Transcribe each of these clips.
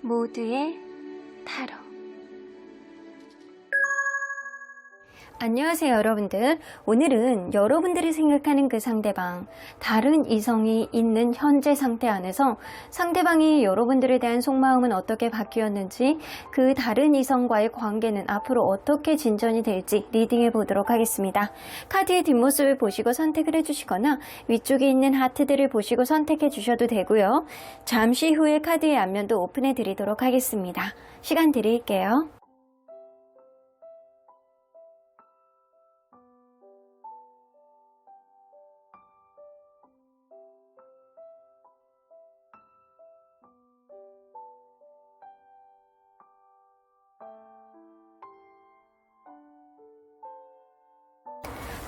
모두의 타로. 안녕하세요 여러분들. 오늘은 여러분들이 생각하는 그 상대방, 다른 이성이 있는 현재 상태 안에서 상대방이 여러분들에 대한 속마음은 어떻게 바뀌었는지, 그 다른 이성과의 관계는 앞으로 어떻게 진전이 될지 리딩해 보도록 하겠습니다. 카드의 뒷모습을 보시고 선택을 해주시거나 위쪽에 있는 하트들을 보시고 선택해 주셔도 되고요. 잠시 후에 카드의 앞면도 오픈해 드리도록 하겠습니다. 시간 드릴게요.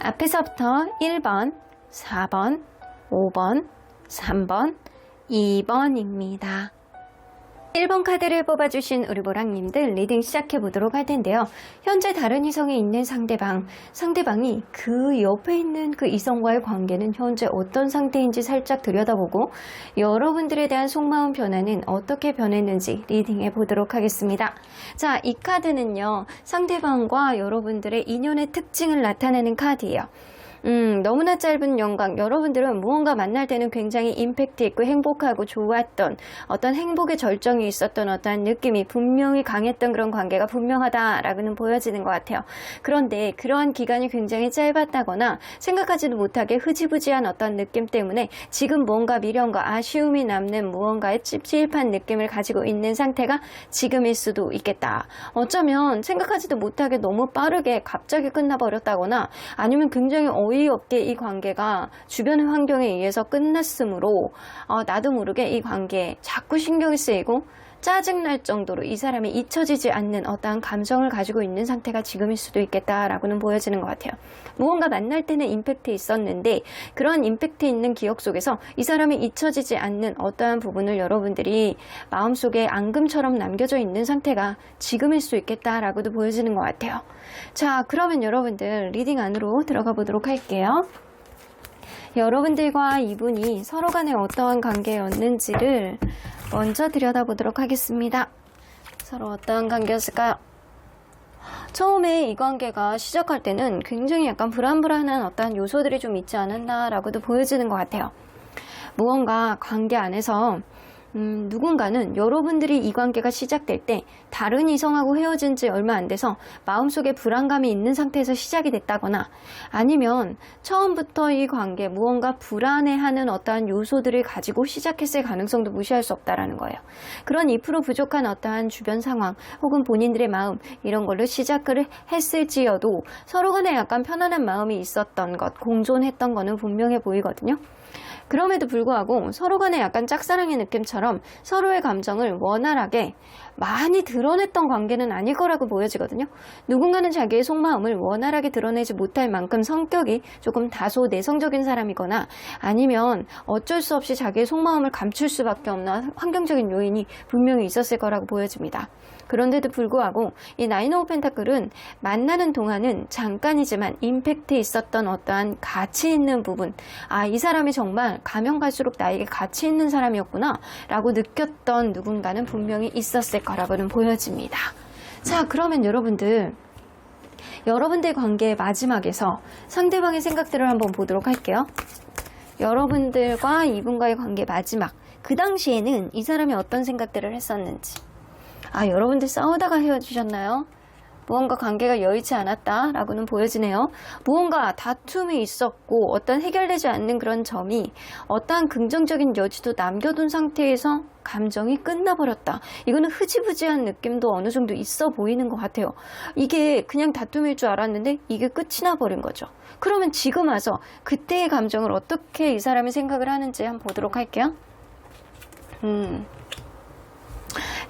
앞에서부터 1번, 4번, 5번, 3번, 2번입니다. 1번 카드를 뽑아주신 우리 보랑님들 리딩 시작해보도록 할 텐데요. 현재 다른 이성에 있는 상대방이 그 옆에 있는 그 이성과의 관계는 현재 어떤 상태인지 살짝 들여다보고 여러분들에 대한 속마음 변화는 어떻게 변했는지 리딩해 보도록 하겠습니다. 자, 이 카드는요, 상대방과 여러분들의 인연의 특징을 나타내는 카드예요. 너무나 짧은 영광, 여러분들은 무언가 만날 때는 굉장히 임팩트 있고 행복하고 좋았던 어떤 행복의 절정이 있었던 어떠한 느낌이 분명히 강했던 그런 관계가 분명하다라고는 보여지는 것 같아요. 그런데 그러한 기간이 굉장히 짧았다거나 생각하지도 못하게 흐지부지한 어떤 느낌 때문에 지금 뭔가 미련과 아쉬움이 남는 무언가의 찝찝한 느낌을 가지고 있는 상태가 지금일 수도 있겠다. 어쩌면 생각하지도 못하게 너무 빠르게 갑자기 끝나버렸다거나 아니면 굉장히 어이없게 이 관계가 주변의 환경에 의해서 끝났으므로 나도 모르게 이 관계에 자꾸 신경이 쓰이고 짜증날 정도로 이 사람이 잊혀지지 않는 어떠한 감정을 가지고 있는 상태가 지금일 수도 있겠다라고는 보여지는 것 같아요. 무언가 만날 때는 임팩트 있었는데 그런 임팩트 있는 기억 속에서 이 사람이 잊혀지지 않는 어떠한 부분을 여러분들이 마음속에 앙금처럼 남겨져 있는 상태가 지금일 수 있겠다라고도 보여지는 것 같아요. 자, 그러면 여러분들 리딩 안으로 들어가 보도록 할게요. 여러분들과 이분이 서로 간에 어떠한 관계였는지를 먼저 들여다보도록 하겠습니다. 서로 어떠한 관계였을까요? 처음에 이 관계가 시작할 때는 굉장히 약간 불안불안한 어떠한 요소들이 좀 있지 않았나라고도 보여지는 것 같아요. 무언가 관계 안에서 누군가는 여러분들이 이 관계가 시작될 때 다른 이성하고 헤어진 지 얼마 안 돼서 마음속에 불안감이 있는 상태에서 시작이 됐다거나 아니면 처음부터 이 관계 무언가 불안해하는 어떠한 요소들을 가지고 시작했을 가능성도 무시할 수 없다라는 거예요. 그런 2% 부족한 어떠한 주변 상황 혹은 본인들의 마음 이런 걸로 시작을 했을지여도 서로 간에 약간 편안한 마음이 있었던 것, 공존했던 거는 분명해 보이거든요. 그럼에도 불구하고 서로 간에 약간 짝사랑의 느낌처럼 서로의 감정을 원활하게 많이 드러냈던 관계는 아닐 거라고 보여지거든요. 누군가는 자기의 속마음을 원활하게 드러내지 못할 만큼 성격이 조금 다소 내성적인 사람이거나 아니면 어쩔 수 없이 자기의 속마음을 감출 수밖에 없는 환경적인 요인이 분명히 있었을 거라고 보여집니다. 그런데도 불구하고 이 나인 오브 펜타클은 만나는 동안은 잠깐이지만 임팩트 있었던 어떠한 가치 있는 부분, 이 사람이 정말 가면 갈수록 나에게 가치 있는 사람이었구나 라고 느꼈던 누군가는 분명히 있었을 거라고는 보여집니다. 자, 그러면 여러분들 관계의 마지막에서 상대방의 생각들을 한번 보도록 할게요. 여러분들과 이분과의 관계 마지막, 그 당시에는 이 사람이 어떤 생각들을 했었는지. 여러분들 싸우다가 헤어지셨나요? 무언가 관계가 여의치 않았다라고는 보여지네요. 무언가 다툼이 있었고 어떤 해결되지 않는 그런 점이 어떠한 긍정적인 여지도 남겨둔 상태에서 감정이 끝나버렸다. 이거는 흐지부지한 느낌도 어느 정도 있어 보이는 것 같아요. 이게 그냥 다툼일 줄 알았는데 이게 끝이 나버린 거죠. 그러면 지금 와서 그때의 감정을 어떻게 이 사람이 생각을 하는지 한번 보도록 할게요.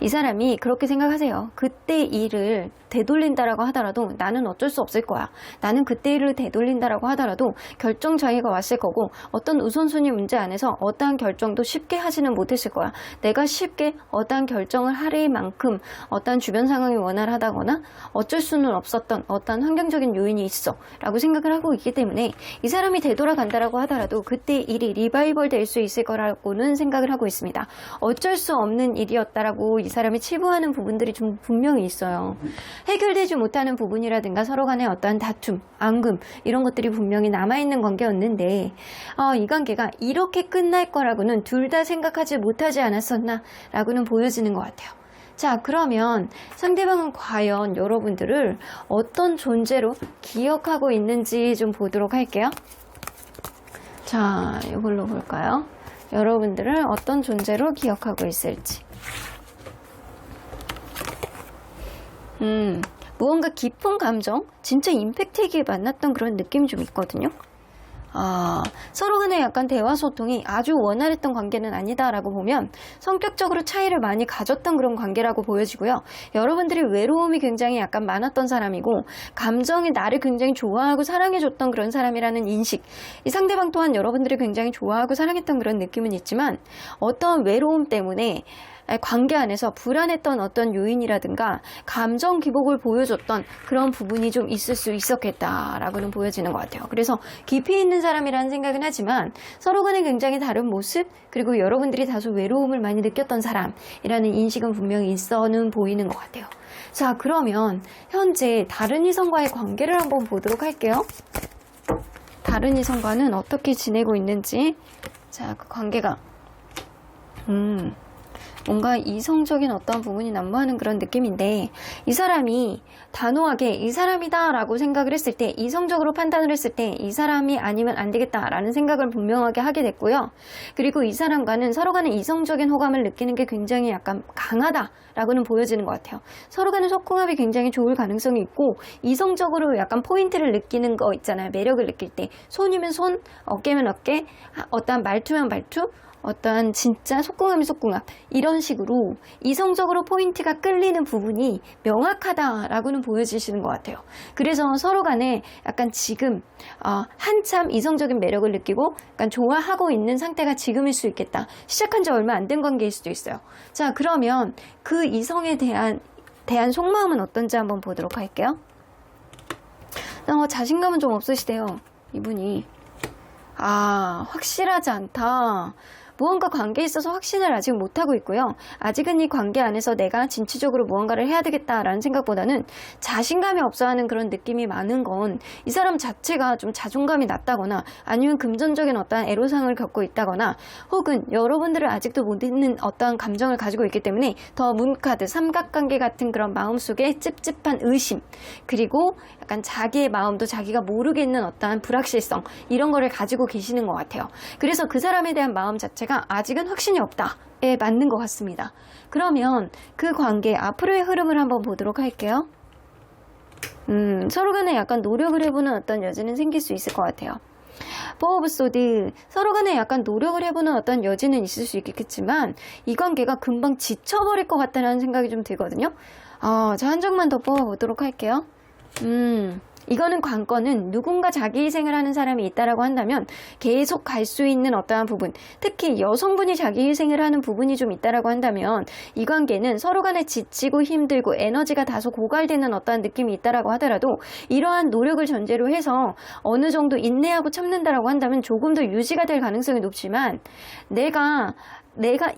이 사람이 그렇게 생각하세요. 그때 일을 되돌린다라고 하더라도 나는 어쩔 수 없을 거야. 나는 그때를 되돌린다라고 하더라도 결정 장애가 왔을 거고 어떤 우선순위 문제 안에서 어떠한 결정도 쉽게 하지는 못했을 거야. 내가 쉽게 어떠한 결정을 할 만큼 어떠한 주변 상황이 원활하다거나 어쩔 수는 없었던 어떠한 환경적인 요인이 있어 라고 생각을 하고 있기 때문에 이 사람이 되돌아간다라고 하더라도 그때 일이 리바이벌 될 수 있을 거라고는 생각을 하고 있습니다. 어쩔 수 없는 일이었다라고 이 사람이 치부하는 부분들이 좀 분명히 있어요. 해결되지 못하는 부분이라든가 서로 간의 어떠한 다툼, 앙금 이런 것들이 분명히 남아있는 관계였는데 이 관계가 이렇게 끝날 거라고는 둘 다 생각하지 못하지 않았었나 라고는 보여지는 것 같아요. 자, 그러면 상대방은 과연 여러분들을 어떤 존재로 기억하고 있는지 좀 보도록 할게요. 자, 이걸로 볼까요? 여러분들을 어떤 존재로 기억하고 있을지. 무언가 깊은 감정, 진짜 임팩트 있게 만났던 그런 느낌이 좀 있거든요. 서로 간에 약간 대화 소통이 아주 원활했던 관계는 아니다라고 보면 성격적으로 차이를 많이 가졌던 그런 관계라고 보여지고요. 여러분들이 외로움이 굉장히 약간 많았던 사람이고 감정이 나를 굉장히 좋아하고 사랑해줬던 그런 사람이라는 인식, 이 상대방 또한 여러분들이 굉장히 좋아하고 사랑했던 그런 느낌은 있지만 어떤 외로움 때문에 관계 안에서 불안했던 어떤 요인이라든가 감정 기복을 보여줬던 그런 부분이 좀 있을 수 있었겠다라고는 보여지는 것 같아요. 그래서 깊이 있는 사람이라는 생각은 하지만 서로 간에 굉장히 다른 모습, 그리고 여러분들이 다소 외로움을 많이 느꼈던 사람이라는 인식은 분명히 있어는 보이는 것 같아요. 자, 그러면 현재 다른 이성과의 관계를 한번 보도록 할게요. 다른 이성과는 어떻게 지내고 있는지. 자, 그 관계가 뭔가 이성적인 어떤 부분이 난무하는 그런 느낌인데 이 사람이 단호하게 이 사람이다 라고 생각을 했을 때, 이성적으로 판단을 했을 때 이 사람이 아니면 안 되겠다 라는 생각을 분명하게 하게 됐고요. 그리고 이 사람과는 서로 간에 이성적인 호감을 느끼는 게 굉장히 약간 강하다 라고는 보여지는 것 같아요. 서로 간의 소통합이 굉장히 좋을 가능성이 있고 이성적으로 약간 포인트를 느끼는 거 있잖아요. 매력을 느낄 때 손이면 손, 어깨면 어깨, 어떠한 말투면 말투, 어떠한 진짜 속궁합이 속궁합, 이런 식으로 이성적으로 포인트가 끌리는 부분이 명확하다라고는 보여지시는 것 같아요. 그래서 서로 간에 약간 지금 한참 이성적인 매력을 느끼고 약간 좋아하고 있는 상태가 지금일 수 있겠다. 시작한 지 얼마 안 된 관계일 수도 있어요. 자, 그러면 그 이성에 대한 속마음은 어떤지 한번 보도록 할게요. 자신감은 좀 없으시대요, 이분이. 확실하지 않다. 무언가 관계에 있어서 확신을 아직 못하고 있고요. 아직은 이 관계 안에서 내가 진취적으로 무언가를 해야 되겠다라는 생각보다는 자신감이 없어하는 그런 느낌이 많은 건 이 사람 자체가 좀 자존감이 낮다거나 아니면 금전적인 어떠한 애로사항을 겪고 있다거나 혹은 여러분들을 아직도 못 잊는 어떠한 감정을 가지고 있기 때문에 더 문카드, 삼각관계 같은 그런 마음속에 찝찝한 의심, 그리고 약간 자기의 마음도 자기가 모르겠는 어떠한 불확실성, 이런 거를 가지고 계시는 것 같아요. 그래서 그 사람에 대한 마음 자체가 아직은 확신이 없다에 맞는 것 같습니다. 그러면 그 관계 앞으로의 흐름을 한번 보도록 할게요. 서로 간에 약간 노력을 해보는 어떤 여지는 생길 수 있을 것 같아요. 포 오브 소드, 서로 간에 약간 노력을 해보는 어떤 여지는 있을 수 있겠지만 이 관계가 금방 지쳐버릴 것 같다는 생각이 좀 들거든요. 자, 한 장만 더 뽑아보도록 할게요. 이거는 관건은 누군가 자기 희생을 하는 사람이 있다라고 한다면 계속 갈 수 있는 어떠한 부분, 특히 여성분이 자기 희생을 하는 부분이 좀 있다라고 한다면 이 관계는 서로 간에 지치고 힘들고 에너지가 다소 고갈되는 어떠한 느낌이 있다라고 하더라도 이러한 노력을 전제로 해서 어느 정도 인내하고 참는다라고 한다면 조금 더 유지가 될 가능성이 높지만 내가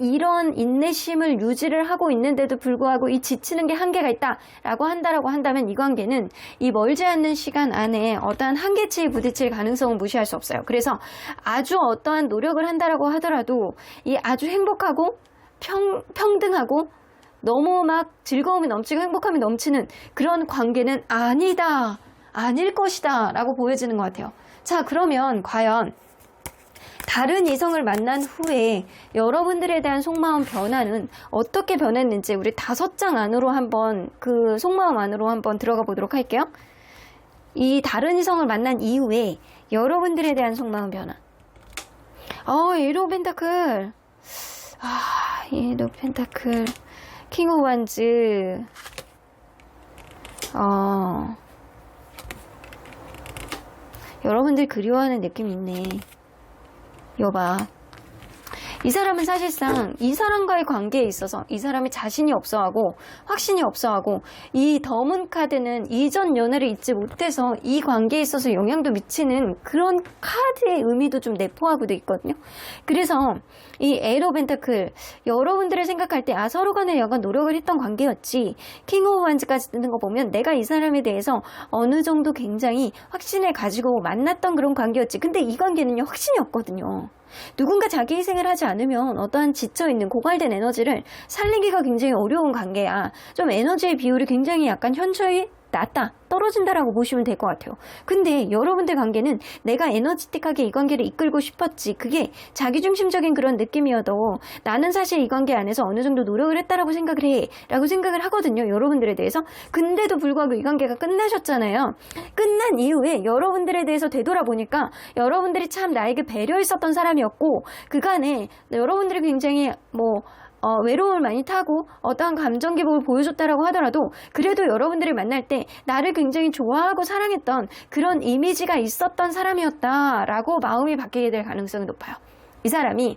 이런 인내심을 유지를 하고 있는데도 불구하고 이 지치는 게 한계가 있다라고 한다면 이 관계는 이 멀지 않는 시간 안에 어떠한 한계치에 부딪힐 가능성은 무시할 수 없어요. 그래서 아주 어떠한 노력을 한다라고 하더라도 이 아주 행복하고 평등하고 너무 막 즐거움이 넘치고 행복함이 넘치는 그런 관계는 아닐 것이다 라고 보여지는 것 같아요. 자, 그러면 과연 다른 이성을 만난 후에 여러분들에 대한 속마음 변화는 어떻게 변했는지 우리 5장 안으로 한번 그 속마음 안으로 한번 들어가 보도록 할게요. 이 다른 이성을 만난 이후에 여러분들에 대한 속마음 변화. 에이드 오브 펜타클. 에이드 오브 펜타클. 킹 오브 완즈. 여러분들 그리워하는 느낌이 있네. 여봐. 이 사람은 사실상 이 사람과의 관계에 있어서 이 사람이 자신이 없어하고 확신이 없어하고 이 더문 카드는 이전 연애를 잊지 못해서 이 관계에 있어서 영향도 미치는 그런 카드의 의미도 좀 내포하고도 있거든요. 그래서 이 에이트 오브 펜타클 여러분들을 생각할 때 서로 간에 약간 노력을 했던 관계였지. 킹 오브 완즈까지 뜨는 거 보면 내가 이 사람에 대해서 어느 정도 굉장히 확신을 가지고 만났던 그런 관계였지. 근데 이 관계는요 확신이 없거든요. 누군가 자기 희생을 하지 않으면 어떠한 지쳐있는 고갈된 에너지를 살리기가 굉장히 어려운 관계야. 좀 에너지의 비율이 굉장히 약간 현저히 낮다, 떨어진다라고 보시면 될 것 같아요. 근데 여러분들 관계는 내가 에너지틱하게 이 관계를 이끌고 싶었지, 그게 자기중심적인 그런 느낌이어도 나는 사실 이 관계 안에서 어느 정도 노력을 했다라고 생각을 해 라고 생각을 하거든요, 여러분들에 대해서. 근데도 불구하고 이 관계가 끝나셨잖아요. 끝난 이후에 여러분들에 대해서 되돌아보니까 여러분들이 참 나에게 배려했었던 사람이었고, 그간에 여러분들이 굉장히 외로움을 많이 타고 어떠한 감정 기복을 보여줬다라고 하더라도 그래도 여러분들을 만날 때 나를 굉장히 좋아하고 사랑했던 그런 이미지가 있었던 사람이었다라고 마음이 바뀌게 될 가능성이 높아요. 이 사람이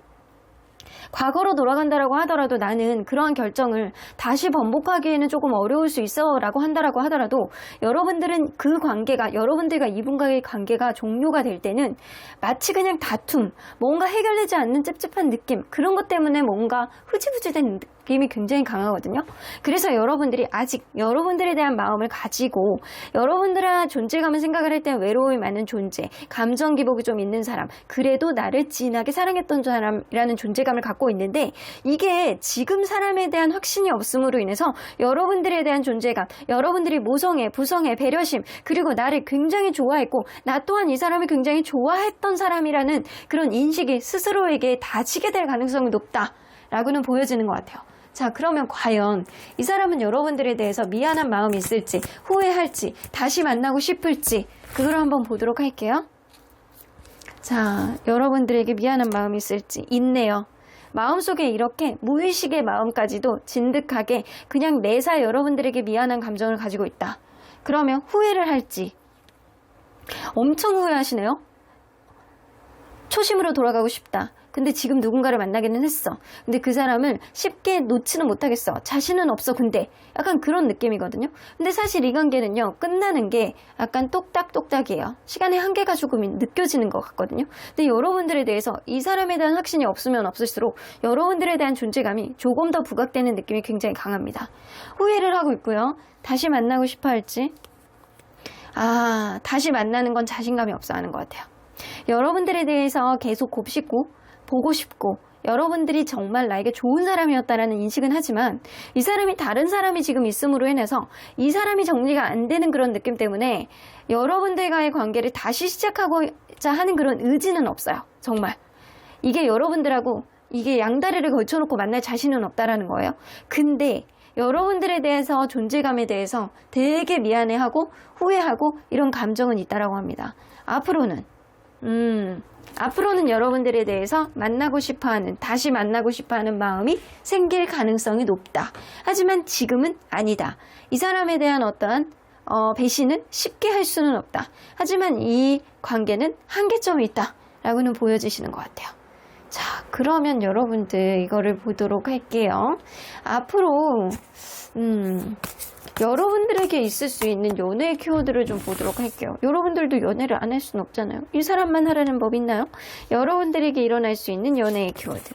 과거로 돌아간다라고 하더라도 나는 그러한 결정을 다시 번복하기에는 조금 어려울 수 있어 라고 한다라고 하더라도 여러분들은 그 관계가, 여러분들과 이분과의 관계가 종료가 될 때는 마치 그냥 다툼, 뭔가 해결되지 않는 찝찝한 느낌, 그런 것 때문에 뭔가 흐지부지된 느낌이 굉장히 강하거든요. 그래서 여러분들이 아직 여러분들에 대한 마음을 가지고 여러분들의 존재감을 생각을 할 때 외로움이 많은 존재, 감정 기복이 좀 있는 사람, 그래도 나를 진하게 사랑했던 사람이라는 존재감을 갖고 있는데, 이게 지금 사람에 대한 확신이 없음으로 인해서 여러분들에 대한 존재감, 여러분들이 모성애, 부성애, 배려심, 그리고 나를 굉장히 좋아했고 나 또한 이 사람을 굉장히 좋아했던 사람이라는 그런 인식이 스스로에게 다지게 될 가능성이 높다라고는 보여지는 것 같아요. 자, 그러면 과연 이 사람은 여러분들에 대해서 미안한 마음이 있을지, 후회할지, 다시 만나고 싶을지, 그걸 한번 보도록 할게요. 자, 여러분들에게 미안한 마음이 있을지. 있네요. 마음속에 이렇게 무의식의 마음까지도 진득하게 그냥 매사 여러분들에게 미안한 감정을 가지고 있다. 그러면 후회를 할지. 엄청 후회하시네요. 초심으로 돌아가고 싶다. 근데 지금 누군가를 만나기는 했어. 근데 그 사람을 쉽게 놓지는 못하겠어. 자신은 없어. 근데 약간 그런 느낌이거든요. 근데 사실 이 관계는요, 끝나는 게 약간 똑딱똑딱이에요. 시간의 한계가 조금 느껴지는 것 같거든요. 근데 여러분들에 대해서 이 사람에 대한 확신이 없으면 없을수록 여러분들에 대한 존재감이 조금 더 부각되는 느낌이 굉장히 강합니다. 후회를 하고 있고요. 다시 만나고 싶어 할지. 다시 만나는 건 자신감이 없어 하는 것 같아요. 여러분들에 대해서 계속 곱씹고 보고 싶고 여러분들이 정말 나에게 좋은 사람이었다라는 인식은 하지만 이 사람이 다른 사람이 지금 있음으로 인해서 이 사람이 정리가 안 되는 그런 느낌 때문에 여러분들과의 관계를 다시 시작하고자 하는 그런 의지는 없어요. 정말. 이게 여러분들하고 이게 양다리를 걸쳐놓고 만날 자신은 없다라는 거예요. 근데 여러분들에 대해서, 존재감에 대해서 되게 미안해하고 후회하고 이런 감정은 있다라고 합니다. 앞으로는 여러분들에 대해서 만나고 싶어하는, 다시 만나고 싶어하는 마음이 생길 가능성이 높다. 하지만 지금은 아니다. 이 사람에 대한 어떠한 배신은 쉽게 할 수는 없다. 하지만 이 관계는 한계점이 있다 라고는 보여지시는 것 같아요. 자, 그러면 여러분들 이거를 보도록 할게요. 앞으로 여러분들에게 있을 수 있는 연애의 키워드를 좀 보도록 할게요. 여러분들도 연애를 안 할 수는 없잖아요. 이 사람만 하라는 법 있나요? 여러분들에게 일어날 수 있는 연애의 키워드.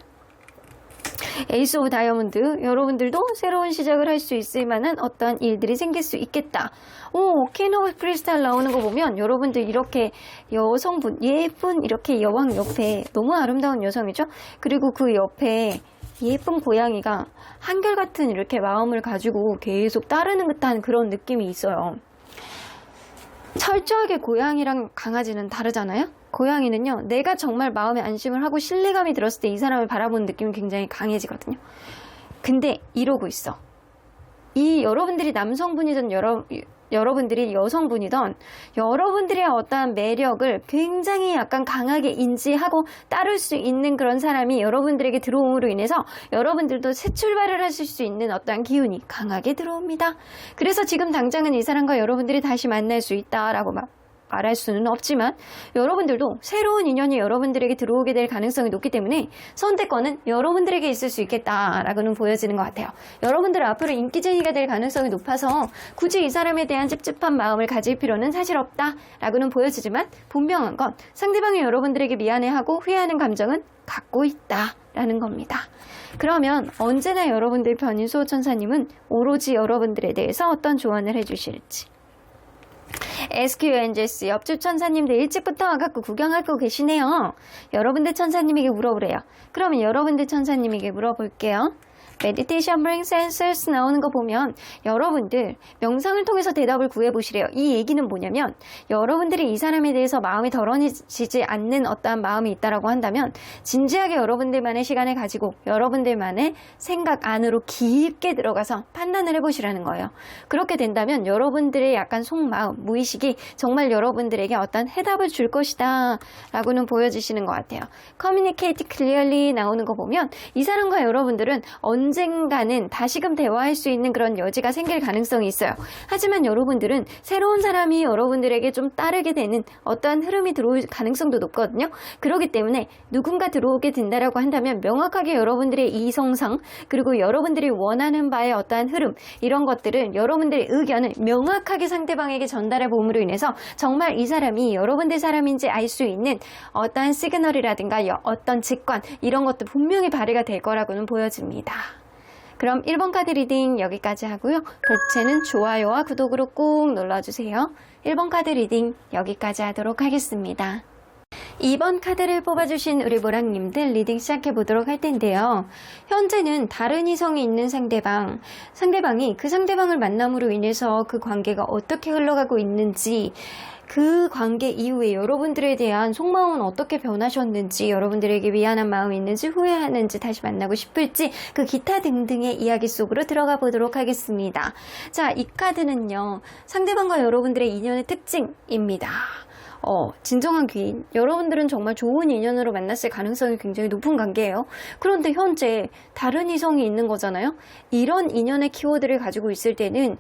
에이스 오브 다이아몬드. 여러분들도 새로운 시작을 할 수 있을 만한 어떠한 일들이 생길 수 있겠다. 퀸 오브 크리스탈 나오는 거 보면 여러분들 이렇게 여성분, 예쁜 이렇게 여왕 옆에 너무 아름다운 여성이죠? 그리고 그 옆에 예쁜 고양이가 한결같은 이렇게 마음을 가지고 계속 따르는 듯한 그런 느낌이 있어요. 철저하게 고양이랑 강아지는 다르잖아요? 고양이는요, 내가 정말 마음에 안심을 하고 신뢰감이 들었을 때 이 사람을 바라보는 느낌이 굉장히 강해지거든요. 근데 이러고 있어. 이 여러분들이 남성분이든 여러분들이 여성분이던 여러분들의 어떠한 매력을 굉장히 약간 강하게 인지하고 따를 수 있는 그런 사람이 여러분들에게 들어옴으로 인해서 여러분들도 새 출발을 하실 수 있는 어떠한 기운이 강하게 들어옵니다. 그래서 지금 당장은 이 사람과 여러분들이 다시 만날 수 있다라고 말할 수는 없지만 여러분들도 새로운 인연이 여러분들에게 들어오게 될 가능성이 높기 때문에 선택권은 여러분들에게 있을 수 있겠다라고는 보여지는 것 같아요. 여러분들 앞으로 인기쟁이가 될 가능성이 높아서 굳이 이 사람에 대한 찝찝한 마음을 가질 필요는 사실 없다라고는 보여지지만 분명한 건 상대방이 여러분들에게 미안해하고 후회하는 감정은 갖고 있다라는 겁니다. 그러면 언제나 여러분들 편인 수호천사님은 오로지 여러분들에 대해서 어떤 조언을 해주실지 SQNGS 옆집 천사님들 일찍부터 와갖고 구경하고 계시네요. 여러분들 천사님에게 물어보래요. 그러면 여러분들 천사님에게 물어볼게요. Meditation brings answers 나오는 거 보면 여러분들 명상을 통해서 대답을 구해보시래요. 이 얘기는 뭐냐면 여러분들이 이 사람에 대해서 마음이 덜어지지 않는 어떠한 마음이 있다라고 한다면 진지하게 여러분들만의 시간을 가지고 여러분들만의 생각 안으로 깊게 들어가서 판단을 해보시라는 거예요. 그렇게 된다면 여러분들의 약간 속마음, 무의식이 정말 여러분들에게 어떤 해답을 줄 것이다 라고는 보여지시는 것 같아요. Communicate clearly 나오는 거 보면 이 사람과 여러분들은 언젠가는 다시금 대화할 수 있는 그런 여지가 생길 가능성이 있어요. 하지만 여러분들은 새로운 사람이 여러분들에게 좀 따르게 되는 어떠한 흐름이 들어올 가능성도 높거든요. 그렇기 때문에 누군가 들어오게 된다라고 한다면 명확하게 여러분들의 이성상 그리고 여러분들이 원하는 바의 어떠한 흐름 이런 것들은 여러분들의 의견을 명확하게 상대방에게 전달해 봄으로 인해서 정말 이 사람이 여러분들 사람인지 알 수 있는 어떠한 시그널이라든가 어떤 직관 이런 것도 분명히 발휘가 될 거라고는 보여집니다. 그럼 1번 카드 리딩 여기까지 하고요. 복채는 좋아요와 구독으로 꾹 눌러주세요. 1번 카드 리딩 여기까지 하도록 하겠습니다. 2번 카드를 뽑아주신 우리 모랑님들 리딩 시작해보도록 할 텐데요. 현재는 다른 이성이 있는 상대방이 그 상대방을 만남으로 인해서 그 관계가 어떻게 흘러가고 있는지 그 관계 이후에 여러분들에 대한 속마음은 어떻게 변하셨는지 여러분들에게 미안한 마음이 있는지 후회하는지 다시 만나고 싶을지 그 기타 등등의 이야기 속으로 들어가 보도록 하겠습니다. 자, 이 카드는요. 상대방과 여러분들의 인연의 특징입니다. 진정한 귀인. 여러분들은 정말 좋은 인연으로 만났을 가능성이 굉장히 높은 관계예요. 그런데 현재 다른 이성이 있는 거잖아요. 이런 인연의 키워드를 가지고 있을 때는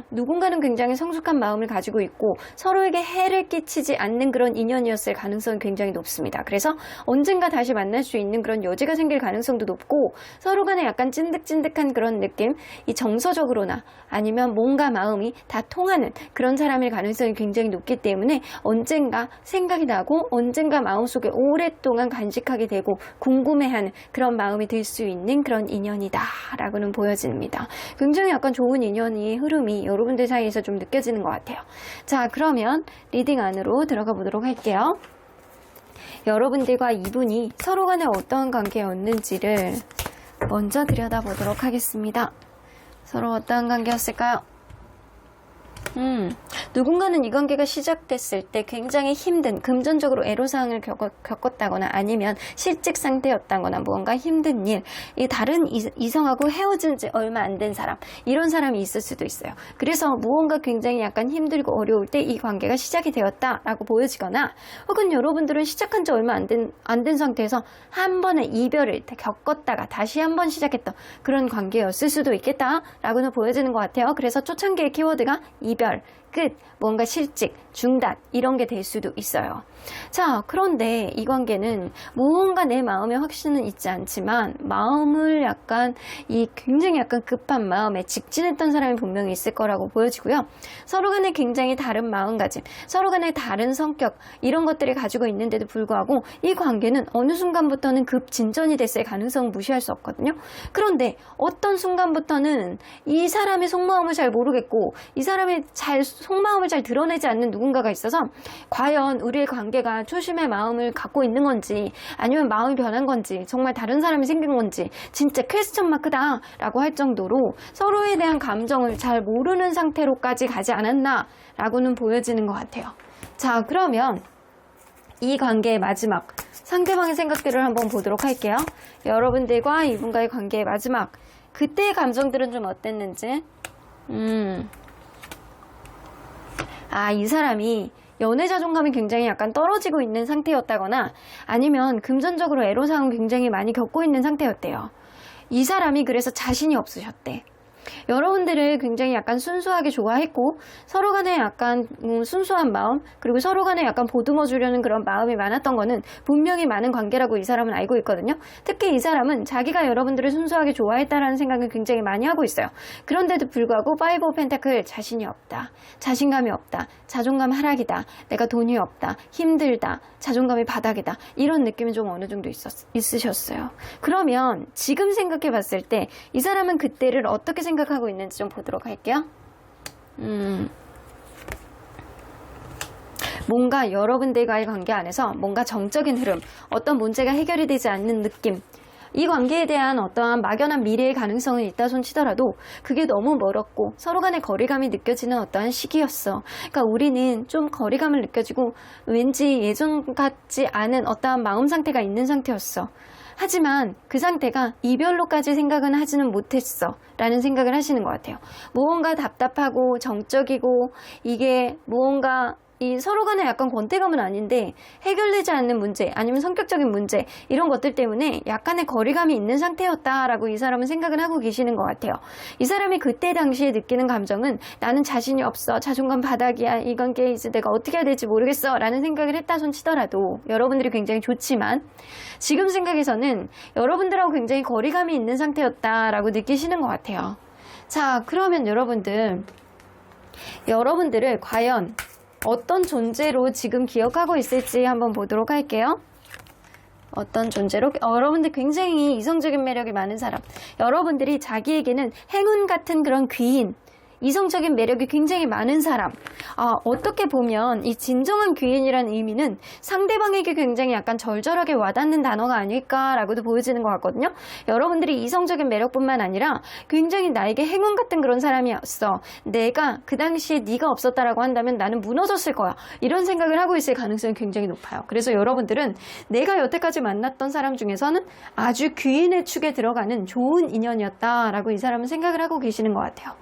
누군가는 굉장히 성숙한 마음을 가지고 있고 서로에게 해를 끼치지 않는 그런 인연이었을 가능성이 굉장히 높습니다. 그래서 언젠가 다시 만날 수 있는 그런 여지가 생길 가능성도 높고 서로 간에 약간 찐득찐득한 그런 느낌, 이 정서적으로나 아니면 뭔가 마음이 다 통하는 그런 사람일 가능성이 굉장히 높기 때문에 언젠가 생각이 나고 언젠가 마음속에 오랫동안 간직하게 되고 궁금해하는 그런 마음이 들 수 있는 그런 인연이다 라고는 보여집니다. 굉장히 약간 좋은 인연의 흐름이 여러분들 사이에서 좀 느껴지는 것 같아요. 자, 그러면 리딩 안으로 들어가 보도록 할게요. 여러분들과 이분이 서로 간에 어떤 관계였는지를 먼저 들여다보도록 하겠습니다. 서로 어떠한 관계였을까요? 누군가는 이 관계가 시작됐을 때 굉장히 힘든 금전적으로 애로사항을 겪었다거나 아니면 실직 상태였다거나 무언가 힘든 일, 이 다른 이성하고 헤어진 지 얼마 안 된 사람, 이런 사람이 있을 수도 있어요. 그래서 무언가 굉장히 약간 힘들고 어려울 때 이 관계가 시작이 되었다라고 보여지거나 혹은 여러분들은 시작한 지 얼마 안 된 상태에서 한 번의 이별을 겪었다가 다시 한 번 시작했던 그런 관계였을 수도 있겠다라고는 보여지는 것 같아요. 그래서 초창기의 키워드가 이별, 끝, 뭔가 실직, 중단 이런 게 될 수도 있어요. 자, 그런데 이 관계는 무언가 내 마음에 확신은 있지 않지만 마음을 약간 굉장히 약간 급한 마음에 직진했던 사람이 분명히 있을 거라고 보여지고요. 서로 간에 굉장히 다른 마음가짐, 서로 간에 다른 성격 이런 것들을 가지고 있는데도 불구하고 이 관계는 어느 순간부터는 급진전이 됐을 가능성은 무시할 수 없거든요. 그런데 어떤 순간부터는 이 사람의 속마음을 잘 모르겠고 이 사람의 속마음을 잘 드러내지 않는 누군가가 있어서 과연 우리의 관계가 초심의 마음을 갖고 있는 건지 아니면 마음이 변한 건지 정말 다른 사람이 생긴 건지 진짜 퀘스천 마크다 라고 할 정도로 서로에 대한 감정을 잘 모르는 상태로까지 가지 않았나 라고는 보여지는 것 같아요. 자, 그러면 이 관계의 마지막 상대방의 생각들을 한번 보도록 할게요. 여러분들과 이분과의 관계의 마지막 그때의 감정들은 좀 어땠는지 이 사람이 연애 자존감이 굉장히 약간 떨어지고 있는 상태였다거나 아니면 금전적으로 애로사항을 굉장히 많이 겪고 있는 상태였대요. 이 사람이 그래서 자신이 없으셨대. 여러분들을 굉장히 약간 순수하게 좋아했고 서로 간에 약간 순수한 마음 그리고 서로 간에 약간 보듬어 주려는 그런 마음이 많았던 거는 분명히 많은 관계라고 이 사람은 알고 있거든요. 특히 이 사람은 자기가 여러분들을 순수하게 좋아했다라는 생각을 굉장히 많이 하고 있어요. 그런데도 불구하고 파이브 오브 펜타클 자신이 없다. 자신감이 없다. 자존감 하락이다. 내가 돈이 없다. 힘들다. 자존감이 바닥이다. 이런 느낌이 좀 어느 정도 있으셨어요. 그러면 지금 생각해 봤을 때 이 사람은 그때를 어떻게 생각하고 있는지 좀 보도록 할게요. 뭔가 여러분들과의 관계 안에서 뭔가 정적인 흐름, 어떤 문제가 해결이 되지 않는 느낌, 이 관계에 대한 어떠한 막연한 미래의 가능성은 있다 손치더라도 그게 너무 멀었고 서로 간의 거리감이 느껴지는 어떠한 시기였어. 그러니까 우리는 좀 거리감을 느껴지고 왠지 예전 같지 않은 어떠한 마음 상태가 있는 상태였어. 하지만 그 상태가 이별로까지 생각은 하지는 못했어 라는 생각을 하시는 것 같아요. 무언가 답답하고 정적이고 이게 무언가 이 서로 간에 약간 권태감은 아닌데 해결되지 않는 문제 아니면 성격적인 문제 이런 것들 때문에 약간의 거리감이 있는 상태였다라고 이 사람은 생각을 하고 계시는 것 같아요. 이 사람이 그때 당시에 느끼는 감정은 나는 자신이 없어. 자존감 바닥이야. 이 관계 이제 내가 어떻게 해야 될지 모르겠어 라는 생각을 했다 손치더라도 여러분들이 굉장히 좋지만 지금 생각에서는 여러분들하고 굉장히 거리감이 있는 상태였다라고 느끼시는 것 같아요. 자, 그러면 여러분들을 과연 어떤 존재로 지금 기억하고 있을지 한번 보도록 할게요. 어떤 존재로? 여러분들 굉장히 이성적인 매력이 많은 사람. 여러분들이 자기에게는 행운 같은 그런 귀인, 이성적인 매력이 굉장히 많은 사람. 어떻게 보면 이 진정한 귀인이라는 의미는 상대방에게 굉장히 약간 절절하게 와닿는 단어가 아닐까라고도 보여지는 것 같거든요. 여러분들이 이성적인 매력뿐만 아니라 굉장히 나에게 행운 같은 그런 사람이었어. 내가 그 당시에 네가 없었다라고 한다면 나는 무너졌을 거야. 이런 생각을 하고 있을 가능성이 굉장히 높아요. 그래서 여러분들은 내가 여태까지 만났던 사람 중에서는 아주 귀인의 축에 들어가는 좋은 인연이었다라고 이 사람은 생각을 하고 계시는 것 같아요.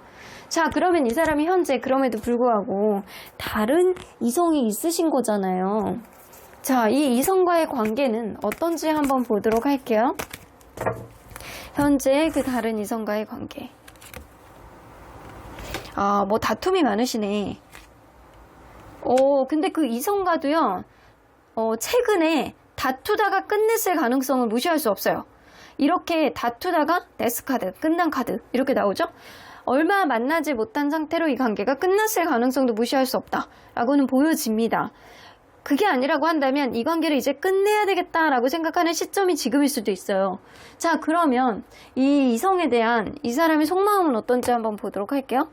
자, 그러면 이 사람이 현재 그럼에도 불구하고 다른 이성이 있으신 거잖아요. 자, 이 이성과의 관계는 어떤지 한번 보도록 할게요. 현재 그 다른 이성과의 관계. 뭐 다툼이 많으시네. 근데 그 이성과도요, 최근에 다투다가 끝냈을 가능성을 무시할 수 없어요. 이렇게 다투다가 데스카드, 끝난 카드 이렇게 나오죠? 얼마 만나지 못한 상태로 이 관계가 끝났을 가능성도 무시할 수 없다라고는 보여집니다. 그게 아니라고 한다면 이 관계를 이제 끝내야 되겠다라고 생각하는 시점이 지금일 수도 있어요. 자, 그러면 이 이성에 대한 이 사람의 속마음은 어떤지 한번 보도록 할게요.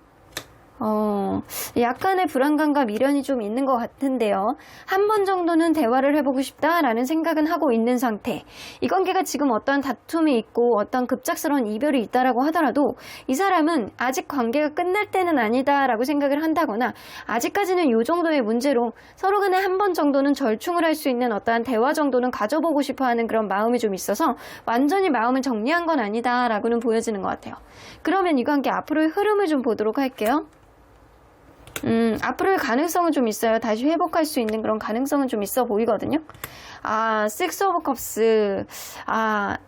약간의 불안감과 미련이 좀 있는 것 같은데요. 한 번 정도는 대화를 해보고 싶다라는 생각은 하고 있는 상태. 이 관계가 지금 어떤 다툼이 있고 어떤 급작스러운 이별이 있다라고 하더라도 이 사람은 아직 관계가 끝날 때는 아니다라고 생각을 한다거나 아직까지는 이 정도의 문제로 서로 간에 한 번 정도는 절충을 할 수 있는 어떠한 대화 정도는 가져보고 싶어하는 그런 마음이 좀 있어서 완전히 마음을 정리한 건 아니다라고는 보여지는 것 같아요. 그러면 이 관계 앞으로의 흐름을 좀 보도록 할게요. 앞으로의 가능성은 좀 있어요. 다시 회복할 수 있는 그런 가능성은 좀 있어 보이거든요. 식스 오브 컵스.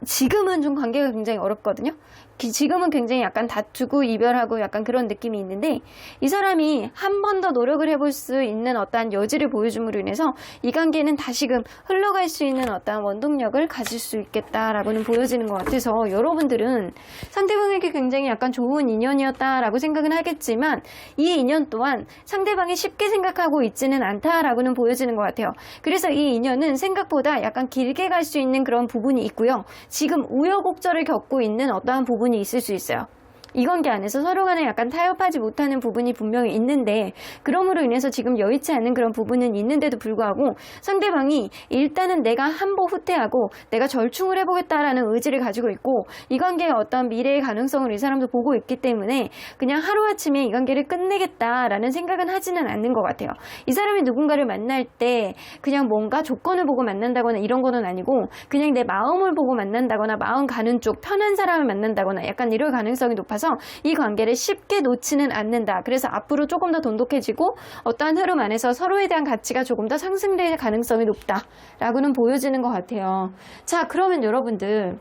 지금은 좀 관계가 굉장히 어렵거든요. 지금은 굉장히 약간 다투고 이별하고 약간 그런 느낌이 있는데 이 사람이 한 번 더 노력을 해볼 수 있는 어떠한 여지를 보여줌으로 인해서 이 관계는 다시금 흘러갈 수 있는 어떠한 원동력을 가질 수 있겠다라고는 보여지는 것 같아서 여러분들은 상대방에게 굉장히 약간 좋은 인연이었다라고 생각은 하겠지만 이 인연 또한 상대방이 쉽게 생각하고 있지는 않다라고는 보여지는 것 같아요. 그래서 이 인연은 생각보다 약간 길게 갈 수 있는 그런 부분이 있고요. 지금 우여곡절을 겪고 있는 어떠한 부분이 있을 수 있어요. 이 관계 안에서 서로 간에 약간 타협하지 못하는 부분이 분명히 있는데 그럼으로 인해서 지금 여의치 않은 그런 부분은 있는데도 불구하고 상대방이 일단은 내가 한보 후퇴하고 내가 절충을 해보겠다라는 의지를 가지고 있고 이 관계의 어떤 미래의 가능성을 이 사람도 보고 있기 때문에 그냥 하루아침에 이 관계를 끝내겠다라는 생각은 하지는 않는 것 같아요. 이 사람이 누군가를 만날 때 그냥 뭔가 조건을 보고 만난다거나 이런 거는 아니고 그냥 내 마음을 보고 만난다거나 마음 가는 쪽 편한 사람을 만난다거나 약간 이럴 가능성이 높아서 있어서 이 관계를 쉽게 놓지는 않는다. 그래서 앞으로 조금 더 돈독해지고 어떠한 흐름 안에서 서로에 대한 가치가 조금 더 상승될 가능성이 높다라고는 보여지는 것 같아요. 자, 그러면 여러분들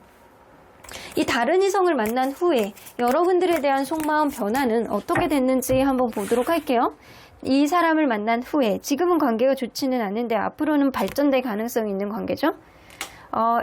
이 다른 이성을 만난 후에 여러분들에 대한 속마음 변화는 어떻게 됐는지 한번 보도록 할게요. 이 사람을 만난 후에 지금은 관계가 좋지는 않은데 앞으로는 발전될 가능성이 있는 관계죠.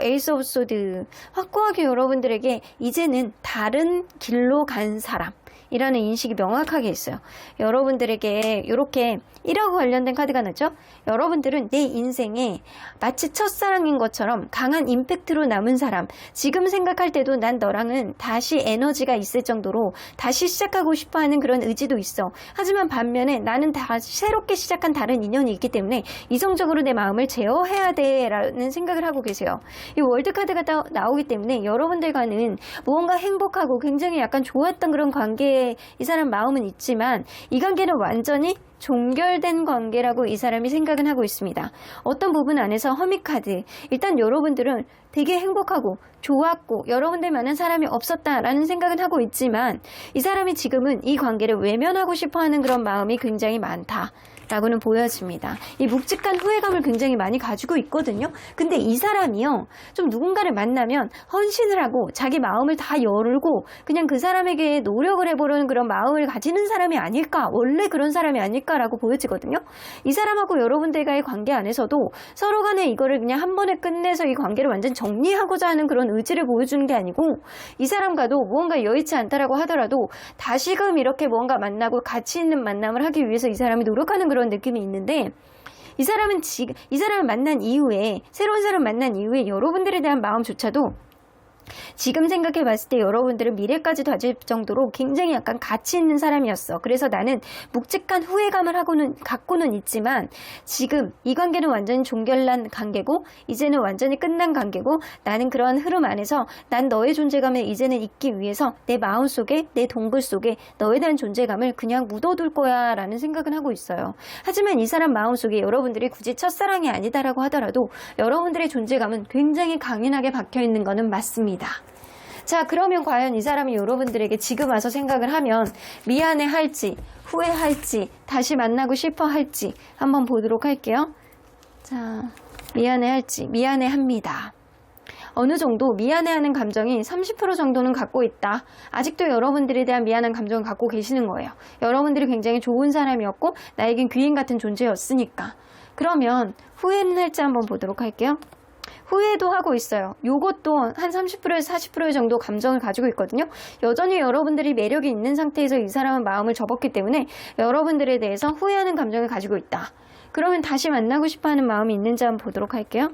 에이스 오브 소드, 확고하게 여러분들에게 이제는 다른 길로 간 사람 이라는 인식이 명확하게 있어요. 여러분들에게 이렇게 1하고 관련된 카드가 나죠. 여러분들은 내 인생에 마치 첫사랑인 것처럼 강한 임팩트로 남은 사람, 지금 생각할 때도 난 너랑은 다시 에너지가 있을 정도로 다시 시작하고 싶어하는 그런 의지도 있어. 하지만 반면에 나는 다시 새롭게 시작한 다른 인연이 있기 때문에 이성적으로 내 마음을 제어해야 돼 라는 생각을 하고 계세요. 이 월드 카드가 나오기 때문에 여러분들과는 무언가 행복하고 굉장히 약간 좋았던 그런 관계에 이 사람 마음은 있지만 이 관계는 완전히 종결된 관계라고 이 사람이 생각은 하고 있습니다. 어떤 부분 안에서 허미카드, 일단 여러분들은 되게 행복하고 좋았고 여러분들만한 사람이 없었다라는 생각은 하고 있지만 이 사람이 지금은 이 관계를 외면하고 싶어하는 그런 마음이 굉장히 많다 라고는 보여집니다. 이 묵직한 후회감을 굉장히 많이 가지고 있거든요. 근데 이 사람이요, 좀 누군가를 만나면 헌신을 하고 자기 마음을 다 열고 그냥 그 사람에게 노력을 해보려는 그런 마음을 가지는 사람이 아닐까, 원래 그런 사람이 아닐까라고 보여지거든요. 이 사람하고 여러분들과의 관계 안에서도 서로 간에 이거를 그냥 한 번에 끝내서 이 관계를 완전 정리하고자 하는 그런 의지를 보여주는 게 아니고 이 사람과도 무언가 여의치 않다라고 하더라도 다시금 이렇게 무언가 만나고 가치 있는 만남을 하기 위해서 이 사람이 노력하는 그런 느낌이 있는데 이 사람은 지금 이 사람을 만난 이후에 새로운 사람 만난 이후에 여러분들에 대한 마음조차도 지금 생각해 봤을 때 여러분들은 미래까지 다질 정도로 굉장히 약간 가치 있는 사람이었어. 그래서 나는 묵직한 후회감을 갖고는 있지만 지금 이 관계는 완전히 종결난 관계고 이제는 완전히 끝난 관계고 나는 그런 흐름 안에서 난 너의 존재감을 이제는 잊기 위해서 내 마음속에 내 동굴 속에 너에 대한 존재감을 그냥 묻어둘 거야 라는 생각은 하고 있어요. 하지만 이 사람 마음속에 여러분들이 굳이 첫사랑이 아니다라고 하더라도 여러분들의 존재감은 굉장히 강인하게 박혀있는 거는 맞습니다. 자, 그러면 과연 이 사람이 여러분들에게 지금 와서 생각을 하면 미안해 할지 후회할지 다시 만나고 싶어 할지 한번 보도록 할게요. 자, 미안해 할지 미안해 합니다. 어느 정도 미안해하는 감정이 30% 정도는 갖고 있다. 아직도 여러분들에 대한 미안한 감정을 갖고 계시는 거예요. 여러분들이 굉장히 좋은 사람이었고 나에겐 귀인 같은 존재였으니까. 그러면 후회는 할지 한번 보도록 할게요. 후회도 하고 있어요. 요것도 한 30%에서 40% 정도 감정을 가지고 있거든요. 여전히 여러분들이 매력이 있는 상태에서 이 사람은 마음을 접었기 때문에 여러분들에 대해서 후회하는 감정을 가지고 있다. 그러면 다시 만나고 싶어하는 마음이 있는지 한번 보도록 할게요.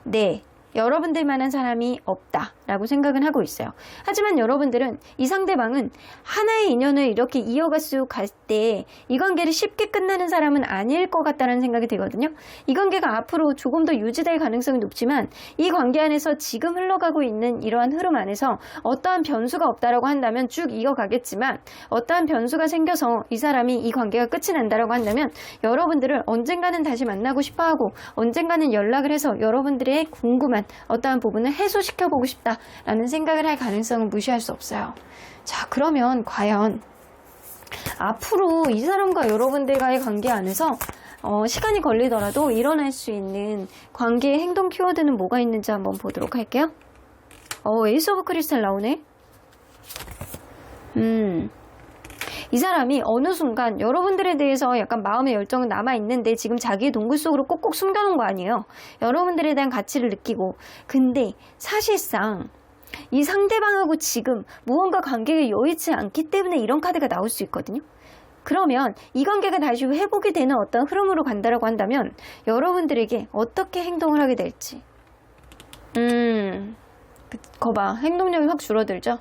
네. 여러분들만한 사람이 없다라고 생각은 하고 있어요. 하지만 여러분들은 이 상대방은 하나의 인연을 이렇게 이어갈 수 갈 때 이 관계를 쉽게 끝나는 사람은 아닐 것 같다는 생각이 들거든요. 이 관계가 앞으로 조금 더 유지될 가능성이 높지만 이 관계 안에서 지금 흘러가고 있는 이러한 흐름 안에서 어떠한 변수가 없다라고 한다면 쭉 이어가겠지만 어떠한 변수가 생겨서 이 사람이 이 관계가 끝이 난다라고 한다면 여러분들을 언젠가는 다시 만나고 싶어하고 언젠가는 연락을 해서 여러분들의 궁금한 어떠한 부분을 해소시켜보고 싶다라는 생각을 할 가능성은 무시할 수 없어요. 자, 그러면 과연 앞으로 이 사람과 여러분들과의 관계 안에서 시간이 걸리더라도 일어날 수 있는 관계의 행동 키워드는 뭐가 있는지 한번 보도록 할게요. 에이스 오브 크리스탈 나오네. 이 사람이 어느 순간 여러분들에 대해서 약간 마음의 열정은 남아있는데 지금 자기의 동굴 속으로 꼭꼭 숨겨놓은 거 아니에요. 여러분들에 대한 가치를 느끼고. 근데 사실상 이 상대방하고 지금 무언가 관계가 여의치 않기 때문에 이런 카드가 나올 수 있거든요. 그러면 이 관계가 다시 회복이 되는 어떤 흐름으로 간다라고 한다면 여러분들에게 어떻게 행동을 하게 될지. 거봐. 행동력이 확 줄어들죠.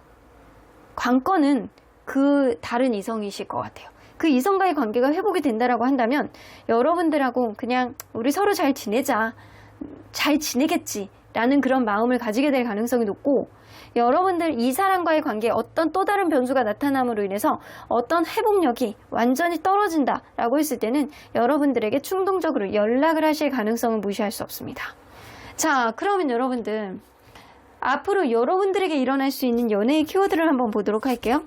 관건은 그 다른 이성이실 것 같아요. 그 이성과의 관계가 회복이 된다라고 한다면 여러분들하고 그냥 우리 서로 잘 지내자, 잘 지내겠지 라는 그런 마음을 가지게 될 가능성이 높고 여러분들 이 사람과의 관계에 어떤 또 다른 변수가 나타남으로 인해서 어떤 회복력이 완전히 떨어진다 라고 했을 때는 여러분들에게 충동적으로 연락을 하실 가능성은 무시할 수 없습니다. 자, 그러면 여러분들 앞으로 여러분들에게 일어날 수 있는 연애의 키워드를 한번 보도록 할게요.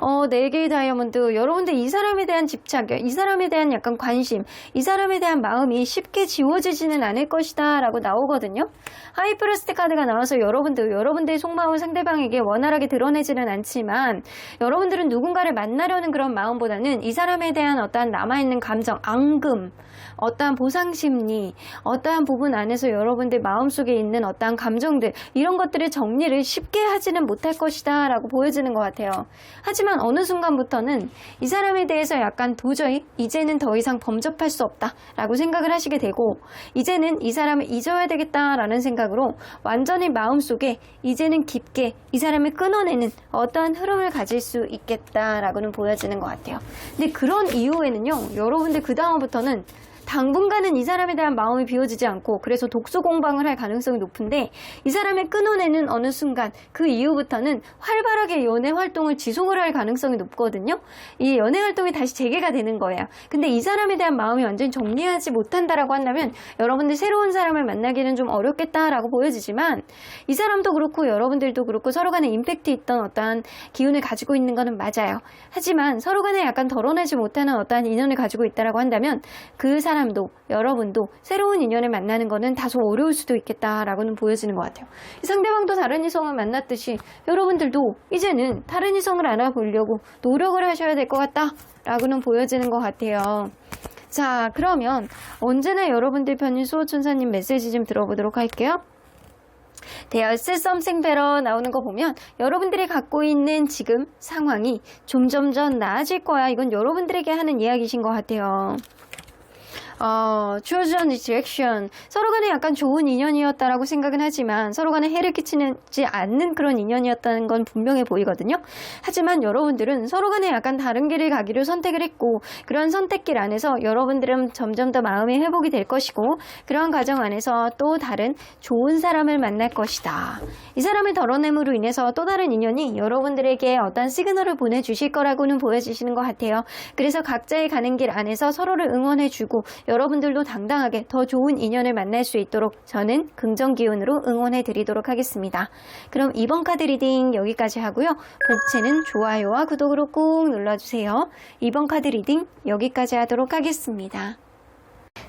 4개의 다이아몬드. 여러분들 이 사람에 대한 집착, 이 사람에 대한 약간 관심, 이 사람에 대한 마음이 쉽게 지워지지는 않을 것이다 라고 나오거든요. 하이프리스트 카드가 나와서 여러분들의 속마음을 상대방에게 원활하게 드러내지는 않지만 여러분들은 누군가를 만나려는 그런 마음보다는 이 사람에 대한 어떠한 남아있는 감정, 앙금, 어떠한 보상심리, 어떠한 부분 안에서 여러분들 마음속에 있는 어떠한 감정들, 이런 것들의 정리를 쉽게 하지는 못할 것이다 라고 보여지는 것 같아요. 하지만 어느 순간부터는 이 사람에 대해서 약간 도저히 이제는 더 이상 범접할 수 없다 라고 생각을 하시게 되고, 이제는 이 사람을 잊어야 되겠다 라는 생각으로 완전히 마음속에 이제는 깊게 이 사람을 끊어내는 어떠한 흐름을 가질 수 있겠다 라고는 보여지는 것 같아요. 근데 그런 이후에는요, 여러분들 그 다음부터는 당분간은 이 사람에 대한 마음이 비워지지 않고, 그래서 독소 공방을 할 가능성이 높은데, 이 사람을 끊어내는 어느 순간 그 이후부터는 활발하게 연애 활동을 지속을 할 가능성이 높거든요. 이 연애 활동이 다시 재개가 되는 거예요. 근데 이 사람에 대한 마음이 완전히 정리하지 못한다라고 한다면 여러분들 새로운 사람을 만나기는 좀 어렵겠다라고 보여지지만, 이 사람도 그렇고 여러분들도 그렇고 서로 간에 임팩트 있던 어떠한 기운을 가지고 있는 거는 맞아요. 하지만 서로 간에 약간 덜어내지 못하는 어떠한 인연을 가지고 있다라고 한다면 그 사람도 여러분도 새로운 인연을 만나는 거는 다소 어려울 수도 있겠다라고는 보여지는 것 같아요. 상대방도 다른 이성을 만났듯이 여러분들도 이제는 다른 이성을 알아보려고 노력을 하셔야 될 것 같다라고는 보여지는 것 같아요. 자, 그러면 언제나 여러분들 편인 수호천사님 메시지 좀 들어보도록 할게요. There's something better 나오는 거 보면 여러분들이 갖고 있는 지금 상황이 점점점 나아질 거야. 이건 여러분들에게 하는 이야기신 것 같아요. choose a direction. 서로 간에 약간 좋은 인연이었다라고 생각은 하지만 서로 간에 해를 끼치지 않는 그런 인연이었다는 건 분명해 보이거든요. 하지만 여러분들은 서로 간에 약간 다른 길을 가기를 선택을 했고, 그런 선택길 안에서 여러분들은 점점 더 마음의 회복이 될 것이고, 그런 과정 안에서 또 다른 좋은 사람을 만날 것이다. 이 사람을 덜어냄으로 인해서 또 다른 인연이 여러분들에게 어떤 시그널을 보내주실 거라고는 보여지시는 것 같아요. 그래서 각자의 가는 길 안에서 서로를 응원해주고 여러분들도 당당하게 더 좋은 인연을 만날 수 있도록 저는 긍정 기운으로 응원해 드리도록 하겠습니다. 그럼 이번 카드 리딩 여기까지 하고요. 복채는 좋아요와 구독으로 꾹 눌러주세요. 이번 카드 리딩 여기까지 하도록 하겠습니다.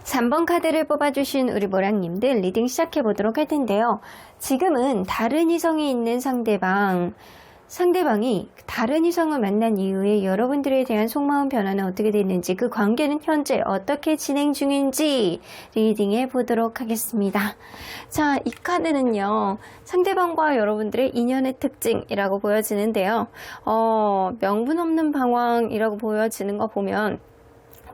3번 카드를 뽑아주신 우리 모랑님들 리딩 시작해 보도록 할 텐데요. 지금은 다른 이성이 있는 상대방이 다른 이성을 만난 이후에 여러분들에 대한 속마음 변화는 어떻게 됐는지, 그 관계는 현재 어떻게 진행 중인지 리딩해 보도록 하겠습니다. 자, 이 카드는요, 상대방과 여러분들의 인연의 특징이라고 보여지는데요. 명분 없는 방황이라고 보여지는 거 보면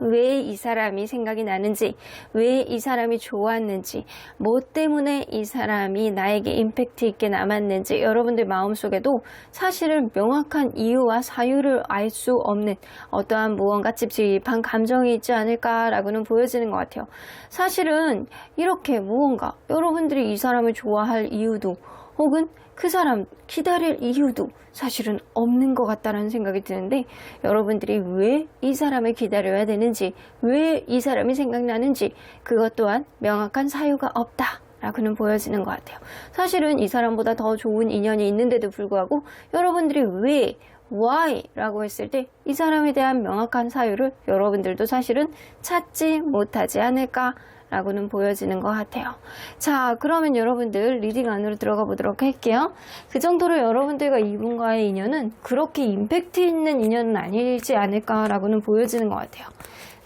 왜 이 사람이 생각이 나는지, 왜 이 사람이 좋았는지, 뭐 때문에 이 사람이 나에게 임팩트 있게 남았는지 여러분들 마음속에도 사실은 명확한 이유와 사유를 알 수 없는 어떠한 무언가 찝찝한 감정이 있지 않을까라고는 보여지는 것 같아요. 사실은 이렇게 무언가 여러분들이 이 사람을 좋아할 이유도, 혹은 그 사람 기다릴 이유도 사실은 없는 것 같다는 생각이 드는데, 여러분들이 왜 이 사람을 기다려야 되는지, 왜 이 사람이 생각나는지 그것 또한 명확한 사유가 없다 라고는 보여지는 것 같아요. 사실은 이 사람보다 더 좋은 인연이 있는데도 불구하고 여러분들이 왜, why 라고 했을 때 이 사람에 대한 명확한 사유를 여러분들도 사실은 찾지 못하지 않을까 라고는 보여지는 것 같아요. 자, 그러면 여러분들 리딩 안으로 들어가 보도록 할게요. 그 정도로 여러분들과 이분과의 인연은 그렇게 임팩트 있는 인연은 아니지 않을까라고는 보여지는 것 같아요.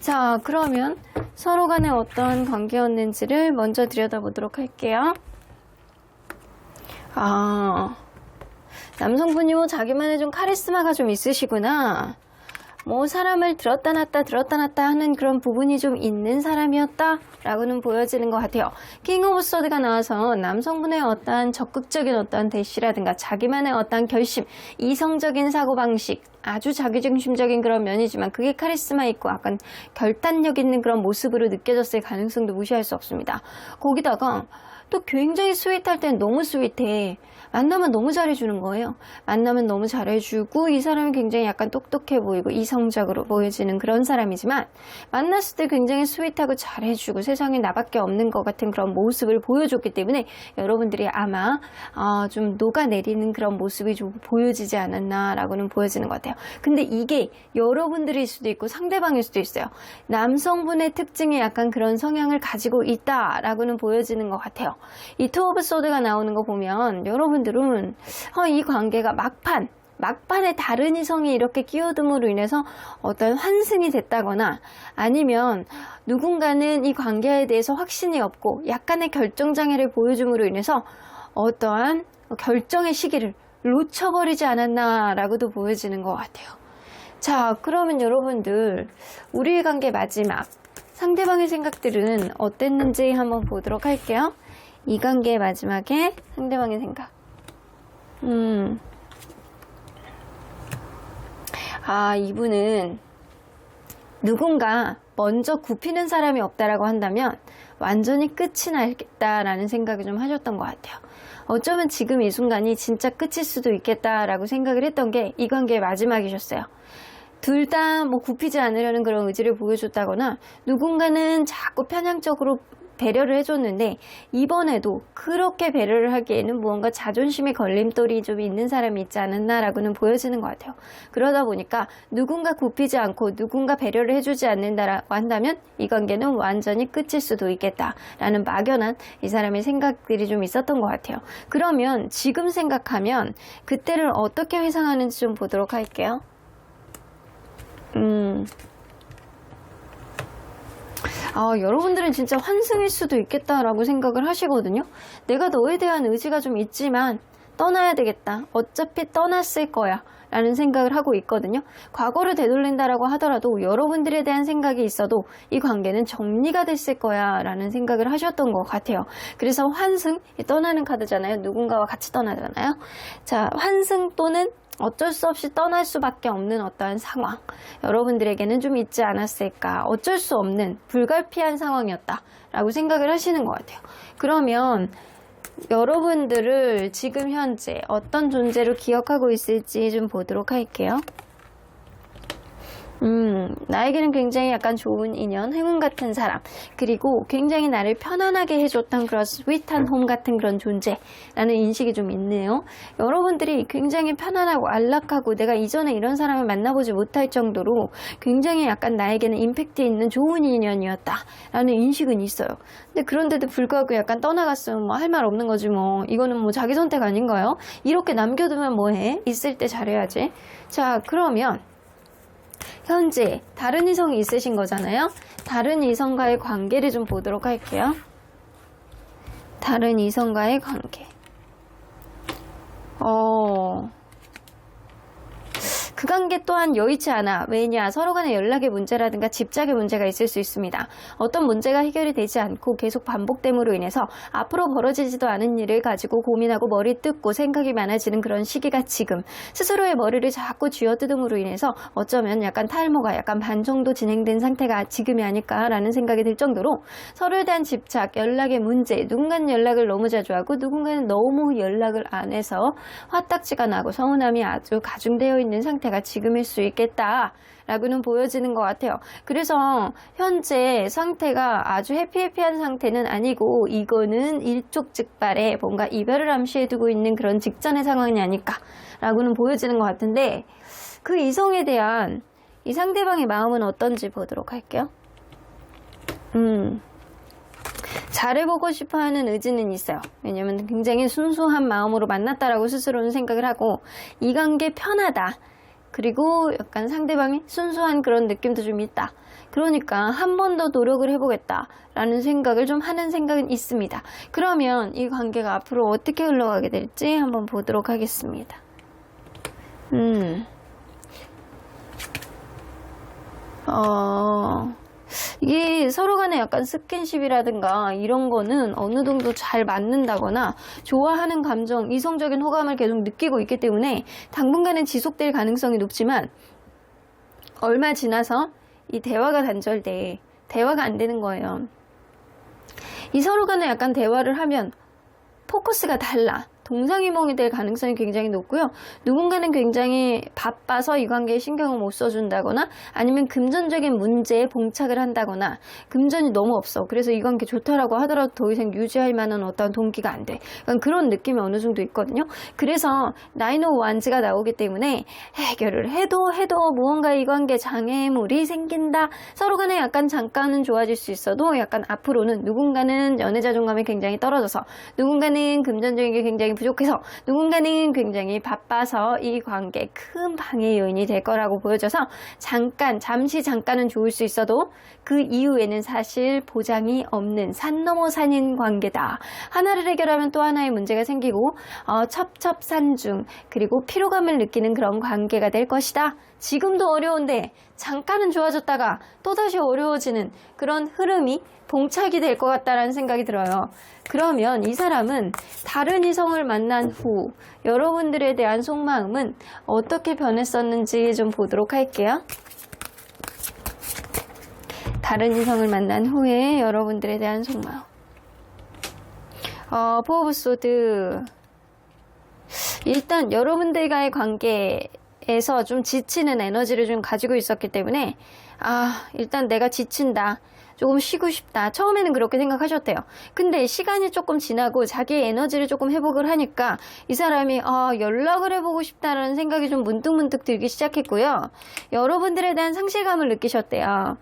자, 그러면 서로 간에 어떤 관계였는지를 먼저 들여다보도록 할게요. 남성분이 자기만의 좀 카리스마가 좀 있으시구나. 사람을 들었다 놨다 하는 그런 부분이 좀 있는 사람이었다 라고는 보여지는 것 같아요. 킹 오브 소드가 나와서 남성분의 어떠한 적극적인 어떠한 대시라든가 자기만의 어떠한 결심, 이성적인 사고방식, 아주 자기중심적인 그런 면이지만 그게 카리스마 있고 약간 결단력 있는 그런 모습으로 느껴졌을 가능성도 무시할 수 없습니다. 거기다가 또 굉장히 스윗할 땐 너무 스윗해. 만나면 너무 잘해주는 거예요. 만나면 너무 잘해주고 이 사람이 굉장히 약간 똑똑해 보이고 이성적으로 보여지는 그런 사람이지만 만났을 때 굉장히 스윗하고 잘해주고 세상에 나밖에 없는 것 같은 그런 모습을 보여줬기 때문에 여러분들이 아마 좀 녹아내리는 그런 모습이 좀 보여지지 않았나 라고는 보여지는 것 같아요. 근데 이게 여러분들일 수도 있고 상대방일 수도 있어요. 남성분의 특징이 약간 그런 성향을 가지고 있다라고는 보여지는 것 같아요. 이 투 오브 소드가 나오는 거 보면 여러분들은 이 관계가 막판에 다른 이성이 이렇게 끼어듦으로 인해서 어떤 환승이 됐다거나 아니면 누군가는 이 관계에 대해서 확신이 없고 약간의 결정장애를 보여줌으로 인해서 어떠한 결정의 시기를 놓쳐버리지 않았나라고도 보여지는 것 같아요. 자, 그러면 여러분들 우리의 관계 마지막 상대방의 생각들은 어땠는지 한번 보도록 할게요. 이 관계의 마지막에 상대방의 생각. 이분은 누군가 먼저 굽히는 사람이 없다라고 한다면 완전히 끝이 나겠다라는 생각을 좀 하셨던 것 같아요. 어쩌면 지금 이 순간이 진짜 끝일 수도 있겠다라고 생각을 했던 게 이 관계의 마지막이셨어요. 둘 다 뭐 굽히지 않으려는 그런 의지를 보여줬다거나 누군가는 자꾸 편향적으로 배려를 해줬는데 이번에도 그렇게 배려를 하기에는 무언가 자존심의 걸림돌이 좀 있는 사람이 있지 않았나라고는 보여지는 것 같아요. 그러다 보니까 누군가 굽히지 않고 누군가 배려를 해주지 않는다라고 한다면 이 관계는 완전히 끝일 수도 있겠다라는 막연한 이 사람의 생각들이 좀 있었던 것 같아요. 그러면 지금 생각하면 그때를 어떻게 회상하는지 좀 보도록 할게요. 여러분들은 진짜 환승일 수도 있겠다라고 생각을 하시거든요. 내가 너에 대한 의지가 좀 있지만 떠나야 되겠다. 어차피 떠났을 거야. 라는 생각을 하고 있거든요. 과거를 되돌린다라고 하더라도 여러분들에 대한 생각이 있어도 이 관계는 정리가 됐을 거야 라는 생각을 하셨던 것 같아요. 그래서 환승, 떠나는 카드잖아요. 누군가와 같이 떠나잖아요. 자, 환승 또는 어쩔 수 없이 떠날 수밖에 없는 어떠한 상황, 여러분들에게는 좀 있지 않았을까. 어쩔 수 없는 불가피한 상황이었다 라고 생각을 하시는 것 같아요. 그러면 여러분들을 지금 현재 어떤 존재로 기억하고 있을지 좀 보도록 할게요. 나에게는 굉장히 약간 좋은 인연, 행운 같은 사람, 그리고 굉장히 나를 편안하게 해줬던 그런 스윗한 홈 같은 그런 존재라는 인식이 좀 있네요. 여러분들이 굉장히 편안하고 안락하고 내가 이전에 이런 사람을 만나보지 못할 정도로 굉장히 약간 나에게는 임팩트 있는 좋은 인연이었다라는 인식은 있어요. 근데 그런데도 불구하고 약간 떠나갔으면 뭐 할 말 없는 거지 뭐. 이거는 뭐 자기 선택 아닌가요? 이렇게 남겨두면 뭐해? 있을 때 잘해야지. 자, 그러면 현재 다른 이성이 있으신 거잖아요. 다른 이성과의 관계를 좀 보도록 할게요. 다른 이성과의 관계. 그 관계 또한 여의치 않아. 왜냐? 서로 간의 연락의 문제라든가 집착의 문제가 있을 수 있습니다. 어떤 문제가 해결이 되지 않고 계속 반복됨으로 인해서 앞으로 벌어지지도 않은 일을 가지고 고민하고 머리 뜯고 생각이 많아지는 그런 시기가 지금 스스로의 머리를 자꾸 쥐어뜯음으로 인해서 어쩌면 약간 탈모가 약간 반 정도 진행된 상태가 지금이 아닐까라는 생각이 들 정도로 서로에 대한 집착, 연락의 문제, 누군가는 연락을 너무 자주 하고 누군가는 너무 연락을 안 해서 화딱지가 나고 서운함이 아주 가중되어 있는 상태가 지금일 수 있겠다라고는 보여지는 것 같아요. 그래서 현재 상태가 아주 해피한 상태는 아니고 이거는 일촉즉발의 뭔가 이별을 암시해두고 있는 그런 직전의 상황이 아닐까라고는 보여지는 것 같은데 그 이성에 대한 이 상대방의 마음은 어떤지 보도록 할게요. 잘해보고 싶어하는 의지는 있어요. 왜냐면 굉장히 순수한 마음으로 만났다라고 스스로는 생각을 하고 이 관계 편하다. 그리고 약간 상대방이 순수한 그런 느낌도 좀 있다. 그러니까 한 번 더 노력을 해보겠다라는 생각을 좀 하는 생각은 있습니다. 그러면 이 관계가 앞으로 어떻게 흘러가게 될지 한번 보도록 하겠습니다. 이게 서로 간에 약간 스킨십이라든가 이런 거는 어느 정도 잘 맞는다거나 좋아하는 감정, 이성적인 호감을 계속 느끼고 있기 때문에 당분간은 지속될 가능성이 높지만 얼마 지나서 이 대화가 단절돼. 대화가 안 되는 거예요. 이 서로 간에 약간 대화를 하면 포커스가 달라. 동상이몽이 될 가능성이 굉장히 높고요. 누군가는 굉장히 바빠서 이 관계에 신경을 못 써준다거나 아니면 금전적인 문제에 봉착을 한다거나 금전이 너무 없어. 그래서 이 관계 좋다라고 하더라도 더 이상 유지할 만한 어떤 동기가 안 돼. 그런 느낌이 어느 정도 있거든요. 그래서 나인 오브 완즈가 나오기 때문에 해결을 해도 무언가 이 관계 장애물이 생긴다. 서로 간에 약간 잠깐은 좋아질 수 있어도 약간 앞으로는 누군가는 연애 자존감이 굉장히 떨어져서 누군가는 금전적인 게 굉장히 부족해서 누군가는 굉장히 바빠서 이 관계에 큰 방해 요인이 될 거라고 보여져서 잠시 잠깐은 좋을 수 있어도 그 이후에는 사실 보장이 없는 산 넘어 산인 관계다. 하나를 해결하면 또 하나의 문제가 생기고 첩첩산중 그리고 피로감을 느끼는 그런 관계가 될 것이다. 지금도 어려운데 잠깐은 좋아졌다가 또다시 어려워지는 그런 흐름이 봉착이 될 것 같다라는 생각이 들어요. 그러면 이 사람은 다른 이성을 만난 후 여러분들에 대한 속마음은 어떻게 변했었는지 좀 보도록 할게요. 다른 이성을 만난 후에 여러분들에 대한 속마음. 포 오브 소드. 일단 여러분들과의 관계에서 좀 지치는 에너지를 좀 가지고 있었기 때문에 일단 내가 지친다. 조금 쉬고 싶다. 처음에는 그렇게 생각하셨대요. 근데 시간이 조금 지나고 자기의 에너지를 조금 회복을 하니까 이 사람이 연락을 해보고 싶다라는 생각이 좀 문득문득 들기 시작했고요. 여러분들에 대한 상실감을 느끼셨대요.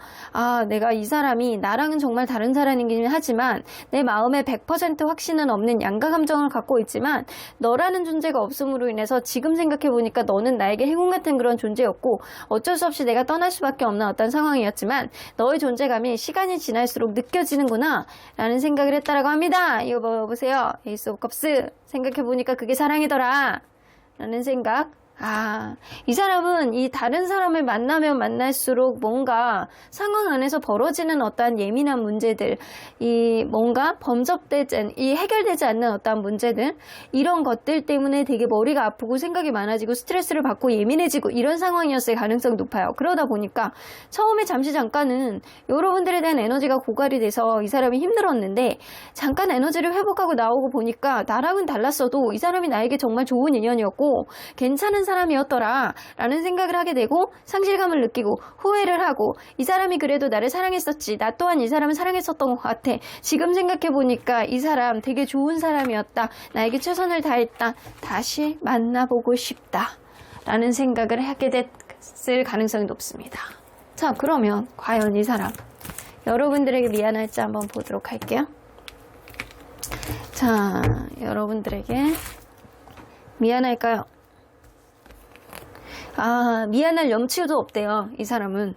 내가 이 사람이 나랑은 정말 다른 사람이긴 하지만 내 마음에 100% 확신은 없는 양가 감정을 갖고 있지만 너라는 존재가 없음으로 인해서 지금 생각해보니까 너는 나에게 행운 같은 그런 존재였고 어쩔 수 없이 내가 떠날 수밖에 없는 어떤 상황이었지만 너의 존재감이 시간이 지날수록 느껴지는구나 라는 생각을 했다라고 합니다. 이거 보세요. 에이스 오브 컵스. 생각해보니까 그게 사랑이더라 라는 생각. 이 사람은 이 다른 사람을 만나면 만날수록 뭔가 상황 안에서 벌어지는 어떠한 예민한 문제들, 이 뭔가 해결되지 않는 어떠한 문제들, 이런 것들 때문에 되게 머리가 아프고 생각이 많아지고 스트레스를 받고 예민해지고 이런 상황이었을 가능성이 높아요. 그러다 보니까 처음에 잠깐은 여러분들에 대한 에너지가 고갈이 돼서 이 사람이 힘들었는데 잠깐 에너지를 회복하고 나오고 보니까 나랑은 달랐어도 이 사람이 나에게 정말 좋은 인연이었고 괜찮은 사람이었더라 라는 생각을 하게 되고 상실감을 느끼고 후회를 하고 이 사람이 그래도 나를 사랑했었지. 나 또한 이 사람을 사랑했었던 것 같아. 지금 생각해보니까 이 사람 되게 좋은 사람이었다. 나에게 최선을 다했다. 다시 만나보고 싶다 라는 생각을 하게 됐을 가능성이 높습니다. 자, 그러면 과연 이 사람 여러분들에게 미안할지 한번 보도록 할게요. 자, 여러분들에게 미안할까요? 미안할 염치도 없대요. 이 사람은.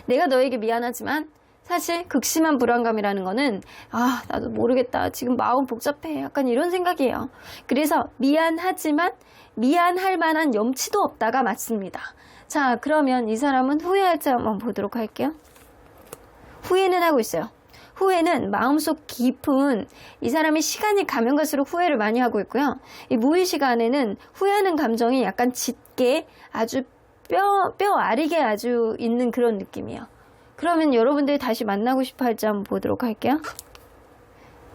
내가 너에게 미안하지만 사실 극심한 불안감이라는 거는 나도 모르겠다. 지금 마음 복잡해. 약간 이런 생각이에요. 그래서 미안하지만 미안할 만한 염치도 없다가 맞습니다. 자, 그러면 이 사람은 후회할지 한번 보도록 할게요. 후회는 하고 있어요. 후회는 마음속 깊은 이 사람이 시간이 가면 갈수록 후회를 많이 하고 있고요. 이 무의식 안에는 후회하는 감정이 약간 짙게 아주 뼈 아리게 아주 있는 그런 느낌이에요. 그러면 여러분들이 다시 만나고 싶어 할지 한번 보도록 할게요.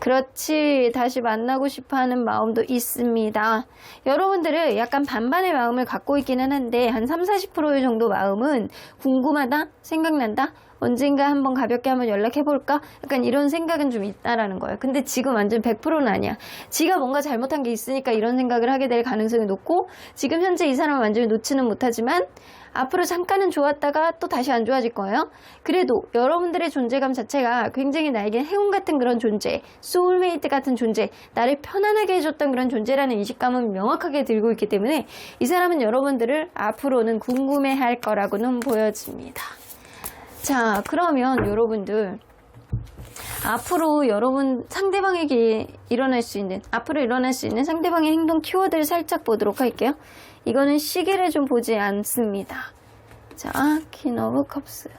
그렇지. 다시 만나고 싶어 하는 마음도 있습니다. 여러분들은 약간 반반의 마음을 갖고 있기는 한데 한 30-40% 정도 마음은 궁금하다, 생각난다, 언젠가 한번 가볍게 한번 연락해볼까? 약간 이런 생각은 좀 있다라는 거예요. 근데 지금 완전 100%는 아니야. 지가 뭔가 잘못한 게 있으니까 이런 생각을 하게 될 가능성이 높고 지금 현재 이 사람을 완전히 놓지는 못하지만 앞으로 잠깐은 좋았다가 또 다시 안 좋아질 거예요. 그래도 여러분들의 존재감 자체가 굉장히 나에게 행운 같은 그런 존재, 소울메이트 같은 존재, 나를 편안하게 해줬던 그런 존재라는 인식감은 명확하게 들고 있기 때문에 이 사람은 여러분들을 앞으로는 궁금해할 거라고는 보여집니다. 자, 그러면 여러분들 앞으로 여러분 상대방에게 앞으로 일어날 수 있는 상대방의 행동 키워드를 살짝 보도록 할게요. 이거는 시계를 좀 보지 않습니다. 자, 퀸 오브 컵스.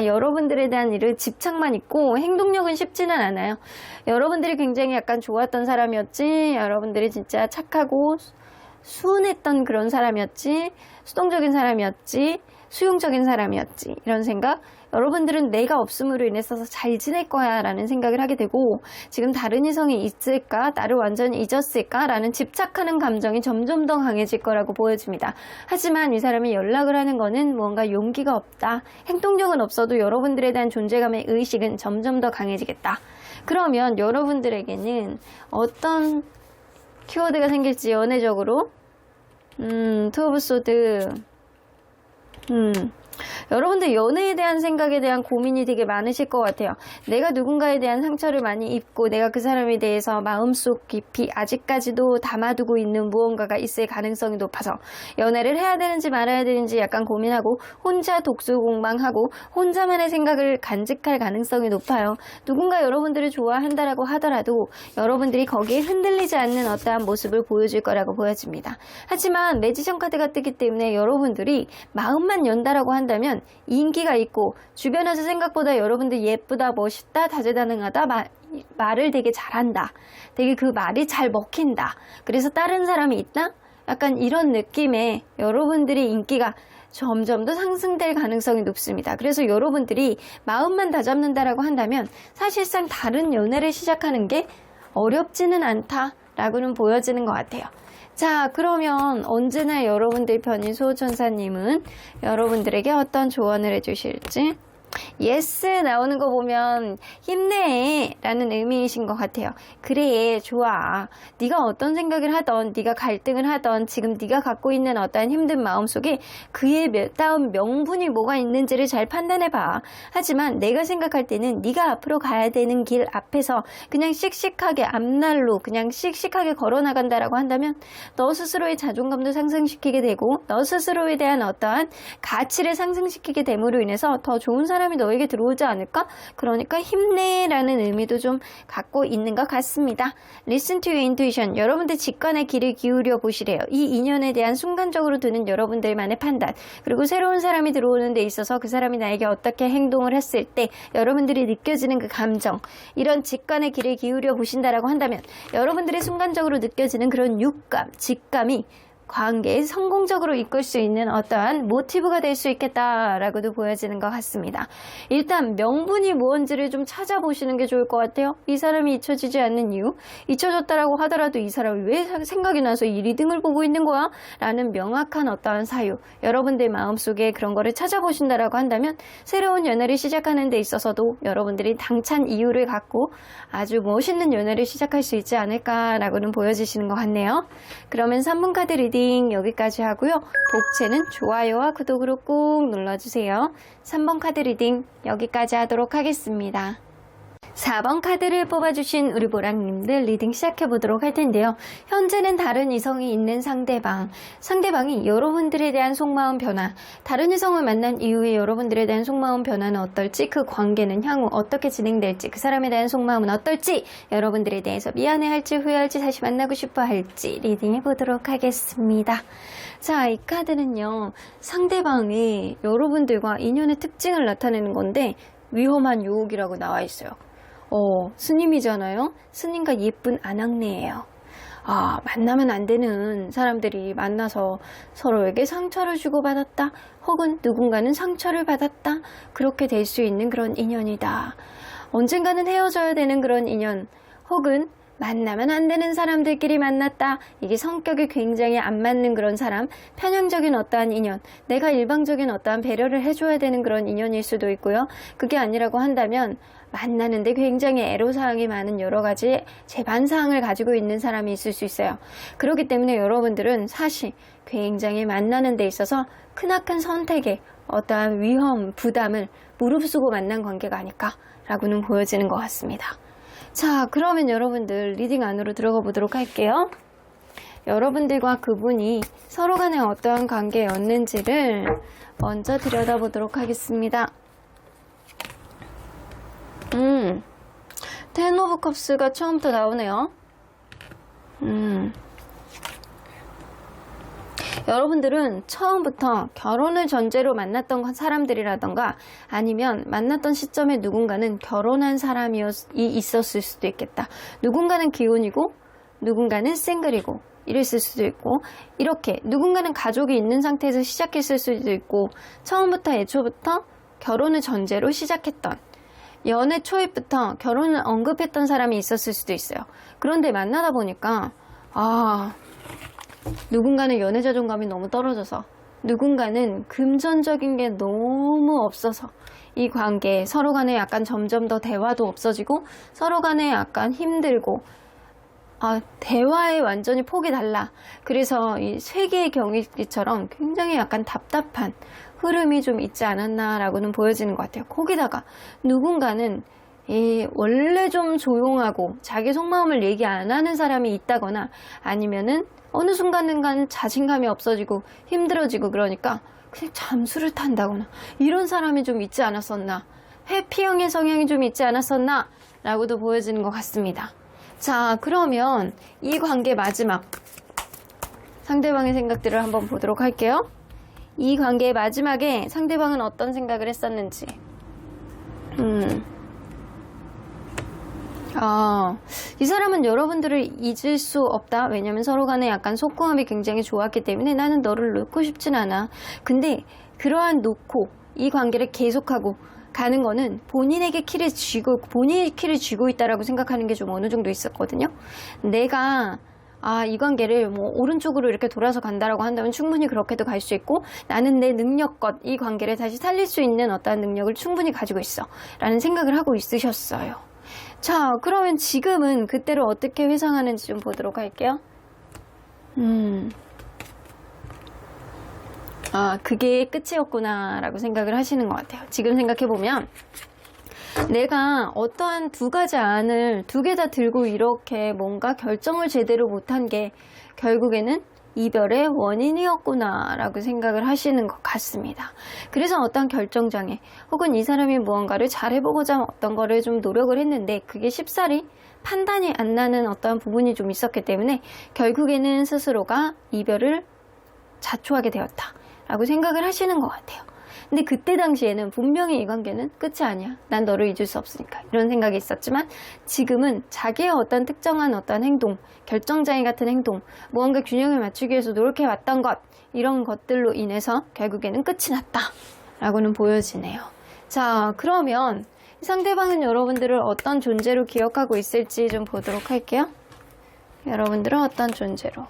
여러분들에 대한 일을 집착만 있고 행동력은 쉽지는 않아요. 여러분들이 굉장히 약간 좋았던 사람이었지, 여러분들이 진짜 착하고 순했던 그런 사람이었지, 수동적인 사람이었지, 수용적인 사람이었지, 이런 생각. 여러분들은 내가 없음으로 인해서 잘 지낼 거야 라는 생각을 하게 되고, 지금 다른 이성이 있을까? 나를 완전히 잊었을까? 라는 집착하는 감정이 점점 더 강해질 거라고 보여집니다. 하지만 이 사람이 연락을 하는 거는 뭔가 용기가 없다. 행동력은 없어도 여러분들에 대한 존재감의 의식은 점점 더 강해지겠다. 그러면 여러분들에게는 어떤 키워드가 생길지 연애적으로 투 오브 소드. 여러분들 연애에 대한 생각에 대한 고민이 되게 많으실 것 같아요. 내가 누군가에 대한 상처를 많이 입고 내가 그 사람에 대해서 마음속 깊이 아직까지도 담아두고 있는 무언가가 있을 가능성이 높아서 연애를 해야 되는지 말아야 되는지 약간 고민하고 혼자 독수공방하고 혼자만의 생각을 간직할 가능성이 높아요. 누군가 여러분들을 좋아한다라고 하더라도 여러분들이 거기에 흔들리지 않는 어떠한 모습을 보여줄 거라고 보여집니다. 하지만 매지션 카드가 뜨기 때문에 여러분들이 마음만 연다라고 한다면 인기가 있고 주변에서 생각보다 여러분들 예쁘다, 멋있다, 다재다능하다, 말을 되게 잘한다, 되게 그 말이 잘 먹힌다, 그래서 다른 사람이 있다? 약간 이런 느낌의 여러분들의 인기가 점점 더 상승될 가능성이 높습니다. 그래서 여러분들이 마음만 다잡는다라고 한다면 사실상 다른 연애를 시작하는 게 어렵지는 않다라고는 보여지는 것 같아요. 자, 그러면 언제나 여러분들 편인 수호천사님은 여러분들에게 어떤 조언을 해주실지, 예스 나오는 거 보면 힘내 라는 의미이신 것 같아요. 그래, 좋아. 네가 어떤 생각을 하던, 네가 갈등을 하던, 지금 네가 갖고 있는 어떠한 힘든 마음속에 그의 다음 명분이 뭐가 있는지를 잘 판단해봐. 하지만 내가 생각할 때는 네가 앞으로 가야 되는 길 앞에서 그냥 씩씩하게 앞날로 그냥 씩씩하게 걸어나간다라고 한다면 너 스스로의 자존감도 상승시키게 되고 너 스스로에 대한 어떠한 가치를 상승시키게 됨으로 인해서 더 좋은 사람이 너에게 들어오지 않을까? 그러니까 힘내라는 의미도 좀 갖고 있는 것 같습니다. Listen to your intuition. 여러분들 직관의 귀를 기울여 보시래요. 이 인연에 대한 순간적으로 드는 여러분들만의 판단, 그리고 새로운 사람이 들어오는 데 있어서 그 사람이 나에게 어떻게 행동을 했을 때 여러분들이 느껴지는 그 감정, 이런 직관의 귀를 기울여 보신다라고 한다면 여러분들이 순간적으로 느껴지는 그런 육감, 직감이 관계에 성공적으로 이끌 수 있는 어떠한 모티브가 될 수 있겠다라고도 보여지는 것 같습니다. 일단 명분이 무언지를 좀 찾아보시는 게 좋을 것 같아요. 이 사람이 잊혀지지 않는 이유, 잊혀졌다라고 하더라도 이 사람이 왜 생각이 나서 이 리딩을 보고 있는 거야? 라는 명확한 어떠한 사유, 여러분들 마음속에 그런 거를 찾아보신다라고 한다면 새로운 연애를 시작하는 데 있어서도 여러분들이 당찬 이유를 갖고 아주 멋있는 연애를 시작할 수 있지 않을까라고는 보여지시는 것 같네요. 그러면 3분 카드 리딩 여기까지 하고요. 복채는 좋아요와 구독으로 꾹 눌러주세요. 3번 카드 리딩 여기까지 하도록 하겠습니다. 4번 카드를 뽑아주신 우리 보람님들 리딩 시작해보도록 할 텐데요. 현재는 다른 이성이 있는 상대방이 여러분들에 대한 속마음 변화, 다른 이성을 만난 이후에 여러분들에 대한 속마음 변화는 어떨지, 그 관계는 향후 어떻게 진행될지, 그 사람에 대한 속마음은 어떨지, 여러분들에 대해서 미안해할지 후회할지 다시 만나고 싶어 할지 리딩해보도록 하겠습니다. 자, 이 카드는요, 상대방이 여러분들과 인연의 특징을 나타내는 건데 위험한 유혹이라고 나와 있어요. 스님이잖아요. 스님과 예쁜 아낙네예요. 만나면 안 되는 사람들이 만나서 서로에게 상처를 주고받았다, 혹은 누군가는 상처를 받았다, 그렇게 될 수 있는 그런 인연이다. 언젠가는 헤어져야 되는 그런 인연, 혹은 만나면 안 되는 사람들끼리 만났다. 이게 성격이 굉장히 안 맞는 그런 사람, 편향적인 어떠한 인연, 내가 일방적인 어떠한 배려를 해줘야 되는 그런 인연일 수도 있고요. 그게 아니라고 한다면 만나는데 굉장히 애로사항이 많은 여러 가지 재반사항을 가지고 있는 사람이 있을 수 있어요. 그렇기 때문에 여러분들은 사실 굉장히 만나는 데 있어서 크나큰 선택에 어떠한 위험, 부담을 무릅쓰고 만난 관계가 아닐까라고는 보여지는 것 같습니다. 자, 그러면 여러분들 리딩 안으로 들어가 보도록 할게요. 여러분들과 그분이 서로 간에 어떠한 관계였는지를 먼저 들여다보도록 하겠습니다. 텐 오브 컵스가 처음부터 나오네요. 여러분들은 처음부터 결혼을 전제로 만났던 사람들이라던가 아니면 만났던 시점에 누군가는 결혼한 사람이 있었을 수도 있겠다. 누군가는 기혼이고 누군가는 싱글이고 이랬을 수도 있고, 이렇게 누군가는 가족이 있는 상태에서 시작했을 수도 있고, 처음부터 애초부터 결혼을 전제로 시작했던, 연애 초입부터 결혼을 언급했던 사람이 있었을 수도 있어요. 그런데 만나다 보니까 누군가는 연애 자존감이 너무 떨어져서, 누군가는 금전적인 게 너무 없어서 이 관계 서로 간에 약간 점점 더 대화도 없어지고 서로 간에 약간 힘들고 대화에 완전히 폭이 달라. 그래서 이 세계의 경위처럼 굉장히 약간 답답한 흐름이 좀 있지 않았나라고는 보여지는 것 같아요. 거기다가 누군가는 원래 좀 조용하고 자기 속마음을 얘기 안 하는 사람이 있다거나, 아니면은 어느 순간은 자신감이 없어지고 힘들어지고, 그러니까 그냥 잠수를 탄다거나 이런 사람이 좀 있지 않았었나, 회피형의 성향이 좀 있지 않았었나 라고도 보여지는 것 같습니다. 자, 그러면 이 관계 마지막 상대방의 생각들을 한번 보도록 할게요. 이 관계의 마지막에 상대방은 어떤 생각을 했었는지. 이 사람은 여러분들을 잊을 수 없다. 왜냐면 서로 간에 약간 속궁합이 굉장히 좋았기 때문에 나는 너를 놓고 싶진 않아. 근데 그러한 놓고 이 관계를 계속하고 가는 거는 본인에게 본인이 키를 쥐고 있다라고 생각하는 게 좀 어느 정도 있었거든요. 내가 이 관계를 뭐 오른쪽으로 이렇게 돌아서 간다라고 한다면 충분히 그렇게도 갈 수 있고, 나는 내 능력껏 이 관계를 다시 살릴 수 있는 어떠한 능력을 충분히 가지고 있어 라는 생각을 하고 있으셨어요. 자, 그러면 지금은 그때를 어떻게 회상하는지 좀 보도록 할게요. 그게 끝이었구나 라고 생각을 하시는 것 같아요. 지금 생각해보면 내가 어떠한 두 가지 안을 두 개 다 들고 이렇게 뭔가 결정을 제대로 못한 게 결국에는 이별의 원인이었구나 라고 생각을 하시는 것 같습니다. 그래서 어떤 결정장애, 혹은 이 사람이 무언가를 잘해보고자 어떤 거를 좀 노력을 했는데 그게 쉽사리 판단이 안 나는 어떠한 부분이 좀 있었기 때문에 결국에는 스스로가 이별을 자초하게 되었다 라고 생각을 하시는 것 같아요. 근데 그때 당시에는 분명히 이 관계는 끝이 아니야. 난 너를 잊을 수 없으니까. 이런 생각이 있었지만 지금은 자기의 어떤 특정한 어떤 행동, 결정장애 같은 행동, 무언가 균형을 맞추기 위해서 노력해왔던 것, 이런 것들로 인해서 결국에는 끝이 났다 라고는 보여지네요. 자, 그러면 상대방은 여러분들을 어떤 존재로 기억하고 있을지 좀 보도록 할게요. 여러분들은 어떤 존재로?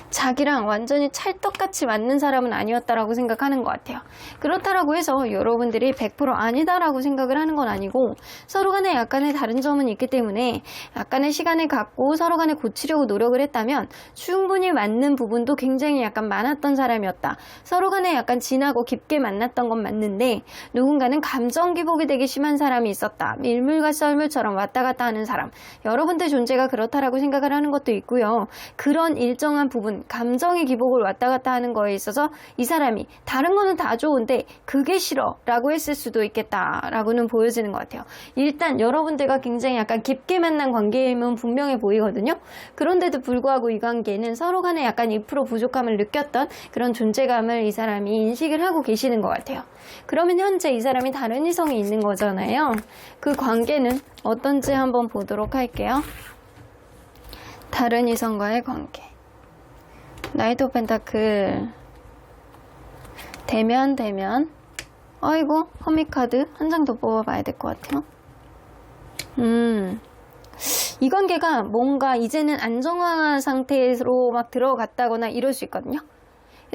자기랑 완전히 찰떡같이 맞는 사람은 아니었다라고 생각하는 것 같아요. 그렇다라고 해서 여러분들이 100% 아니다라고 생각을 하는 건 아니고, 서로 간에 약간의 다른 점은 있기 때문에 약간의 시간을 갖고 서로 간에 고치려고 노력을 했다면 충분히 맞는 부분도 굉장히 약간 많았던 사람이었다. 서로 간에 약간 진하고 깊게 만났던 건 맞는데 누군가는 감정 기복이 되게 심한 사람이 있었다. 밀물과 썰물처럼 왔다 갔다 하는 사람. 여러분들 존재가 그렇다라고 생각을 하는 것도 있고요. 그런 일정한 부분, 감정의 기복을 왔다 갔다 하는 거에 있어서 이 사람이 다른 거는 다 좋은데 그게 싫어 라고 했을 수도 있겠다 라고는 보여지는 것 같아요. 일단 여러분들과 굉장히 약간 깊게 만난 관계임은 분명해 보이거든요. 그런데도 불구하고 이 관계는 서로 간에 약간 2% 부족함을 느꼈던 그런 존재감을 이 사람이 인식을 하고 계시는 것 같아요. 그러면 현재 이 사람이 다른 이성이 있는 거잖아요. 그 관계는 어떤지 한번 보도록 할게요. 다른 이성과의 관계. 나이트 오브 펜타클. 대면. 아이고, 허미카드 한 장 더 뽑아봐야 될 것 같아요. 이 관계가 뭔가 이제는 안정화한 상태로 막 들어갔다거나 이럴 수 있거든요.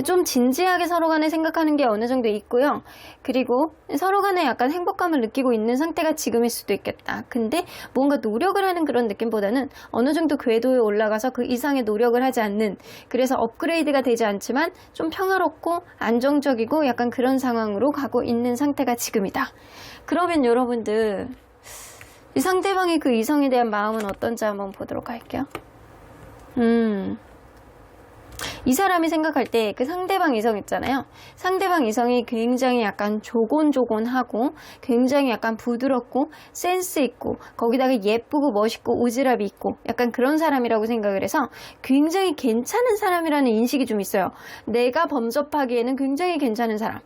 좀 진지하게 서로 간에 생각하는 게 어느 정도 있고요. 그리고 서로 간에 약간 행복감을 느끼고 있는 상태가 지금일 수도 있겠다. 근데 뭔가 노력을 하는 그런 느낌보다는 어느 정도 궤도에 올라가서 그 이상의 노력을 하지 않는, 그래서 업그레이드가 되지 않지만 좀 평화롭고 안정적이고 약간 그런 상황으로 가고 있는 상태가 지금이다. 그러면 여러분들 이 상대방의 그 이성에 대한 마음은 어떤지 한번 보도록 할게요. 이 사람이 생각할 때 그 상대방 이성 있잖아요. 상대방 이성이 굉장히 약간 조곤조곤하고 굉장히 약간 부드럽고 센스 있고 거기다가 예쁘고 멋있고 오지랖이 있고 약간 그런 사람이라고 생각을 해서 굉장히 괜찮은 사람이라는 인식이 좀 있어요. 내가 범접하기에는 굉장히 괜찮은 사람.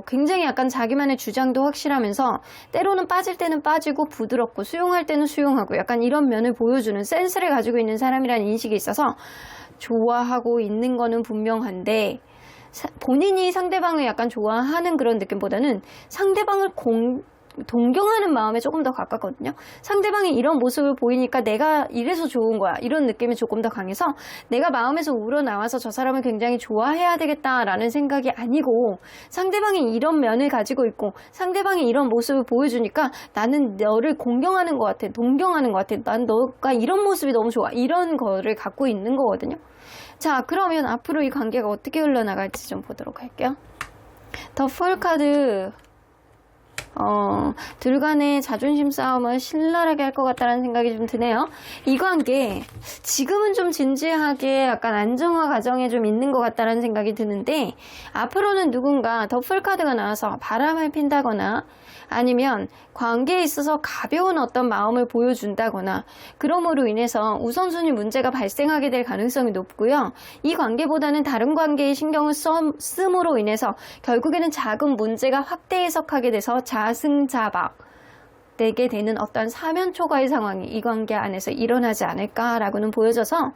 굉장히 약간 자기만의 주장도 확실하면서 때로는 빠질 때는 빠지고 부드럽고 수용할 때는 수용하고 약간 이런 면을 보여주는 센스를 가지고 있는 사람이라는 인식이 있어서 좋아하고 있는 거는 분명한데 본인이 상대방을 약간 좋아하는 그런 느낌보다는 상대방을 동경하는 마음에 조금 더 가깝거든요. 상대방이 이런 모습을 보이니까 내가 이래서 좋은 거야, 이런 느낌이 조금 더 강해서 내가 마음에서 우러나와서 저 사람을 굉장히 좋아해야 되겠다라는 생각이 아니고, 상대방이 이런 면을 가지고 있고 상대방이 이런 모습을 보여주니까 나는 너를 공경하는 것 같아, 동경하는 것 같아, 난 너가 이런 모습이 너무 좋아, 이런 거를 갖고 있는 거거든요. 자, 그러면 앞으로 이 관계가 어떻게 흘러나갈지 좀 보도록 할게요. 더 폴 카드, 둘 간의 자존심 싸움을 신랄하게 할 것 같다는 생각이 좀 드네요. 이 관계 지금은 좀 진지하게 약간 안정화 과정에 좀 있는 것 같다는 생각이 드는데, 앞으로는 누군가 더 풀 카드가 나와서 바람을 핀다거나 아니면 관계에 있어서 가벼운 어떤 마음을 보여준다거나, 그러므로 인해서 우선순위 문제가 발생하게 될 가능성이 높고요. 이 관계보다는 다른 관계에 신경을 씀으로 인해서 결국에는 작은 문제가 확대 해석하게 돼서 자승자박 되게 되는 어떤 사면초가의 상황이 이 관계 안에서 일어나지 않을까라고는 보여져서,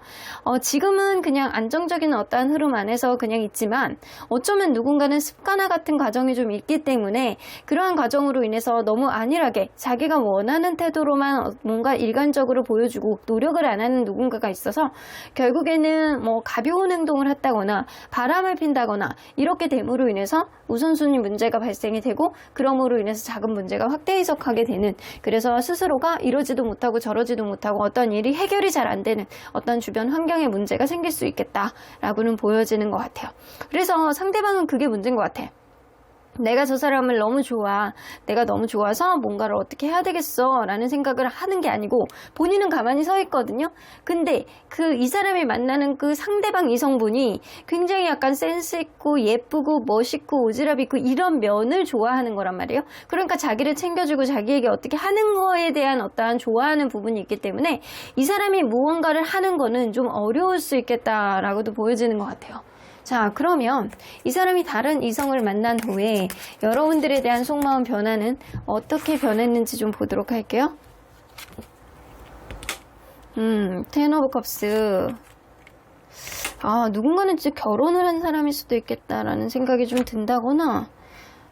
지금은 그냥 안정적인 어떠한 흐름 안에서 그냥 있지만 어쩌면 누군가는 습관화 같은 과정이 좀 있기 때문에 그러한 과정으로 인해서 너무 안일하게 자기가 원하는 태도로만 뭔가 일관적으로 보여주고 노력을 안 하는 누군가가 있어서 결국에는 뭐 가벼운 행동을 했다거나 바람을 핀다거나 이렇게 됨으로 인해서 우선순위 문제가 발생이 되고, 그러므로 인해서 작은 문제가 확대 해석하게 되는, 그래서 스스로가 이러지도 못하고 저러지도 못하고 어떤 일이 해결이 잘 안 되는 어떤 주변 환경에 문제가 생길 수 있겠다라고는 보여지는 것 같아요. 그래서 상대방은 그게 문제인 것 같아. 내가 저 사람을 너무 좋아, 내가 너무 좋아서 뭔가를 어떻게 해야 되겠어 라는 생각을 하는 게 아니고 본인은 가만히 서 있거든요. 근데 이 사람이 만나는 그 상대방 이성분이 굉장히 약간 센스 있고 예쁘고 멋있고 오지랖 있고 이런 면을 좋아하는 거란 말이에요. 그러니까 자기를 챙겨주고 자기에게 어떻게 하는 거에 대한 어떠한 좋아하는 부분이 있기 때문에 이 사람이 무언가를 하는 거는 좀 어려울 수 있겠다라고도 보여지는 것 같아요. 자, 그러면 이 사람이 다른 이성을 만난 후에 여러분들에 대한 속마음 변화는 어떻게 변했는지 좀 보도록 할게요. 텐 오브 컵스. 누군가는 진짜 결혼을 한 사람일 수도 있겠다라는 생각이 좀 든다거나,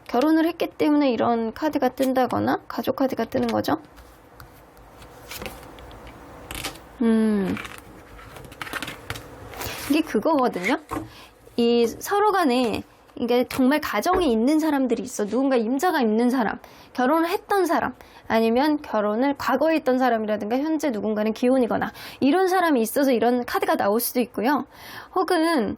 결혼을 했기 때문에 이런 카드가 뜬다거나, 가족 카드가 뜨는 거죠. 이게 그거거든요. 이 서로 간에 이게 정말 가정이 있는 사람들이 있어. 누군가 임자가 있는 사람, 결혼을 했던 사람, 아니면 결혼을 과거에 했던 사람이라든가 현재 누군가는 기혼이거나 이런 사람이 있어서 이런 카드가 나올 수도 있고요. 혹은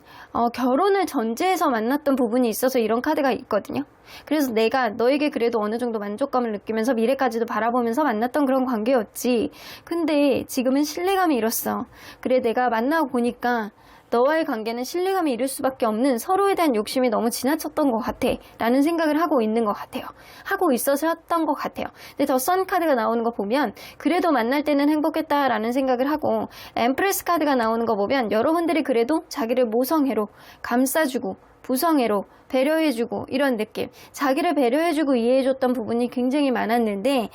결혼을 전제해서 만났던 부분이 있어서 이런 카드가 있거든요. 그래서 내가 너에게 그래도 어느 정도 만족감을 느끼면서 미래까지도 바라보면서 만났던 그런 관계였지. 근데 지금은 신뢰감이 잃었어. 그래, 내가 만나고 보니까 너와의 관계는 신뢰감이 잃을 수밖에 없는, 서로에 대한 욕심이 너무 지나쳤던 것 같아 라는 생각을 하고 있는 것 같아요. 하고 있었던 것 같아요. 근데 더 선 카드가 나오는 거 보면 그래도 만날 때는 행복했다라는 생각을 하고, 엠프레스 카드가 나오는 거 보면 여러분들이 그래도 자기를 모성애로 감싸주고 부성애로 배려해주고 이런 느낌, 자기를 배려해주고 이해해줬던 부분이 굉장히 많았는데,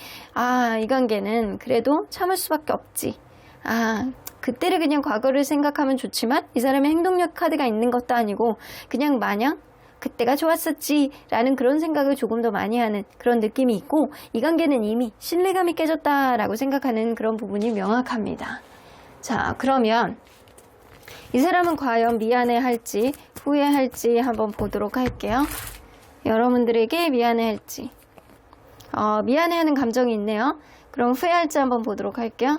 이 관계는 그래도 참을 수밖에 없지. 그때를 그냥 과거를 생각하면 좋지만 이 사람의 행동력 카드가 있는 것도 아니고 그냥 마냥 그때가 좋았었지 라는 그런 생각을 조금 더 많이 하는 그런 느낌이 있고, 이 관계는 이미 신뢰감이 깨졌다라고 생각하는 그런 부분이 명확합니다. 자, 그러면 이 사람은 과연 미안해할지 후회할지 한번 보도록 할게요. 여러분들에게 미안해할지, 미안해하는 감정이 있네요. 그럼 후회할지 한번 보도록 할게요.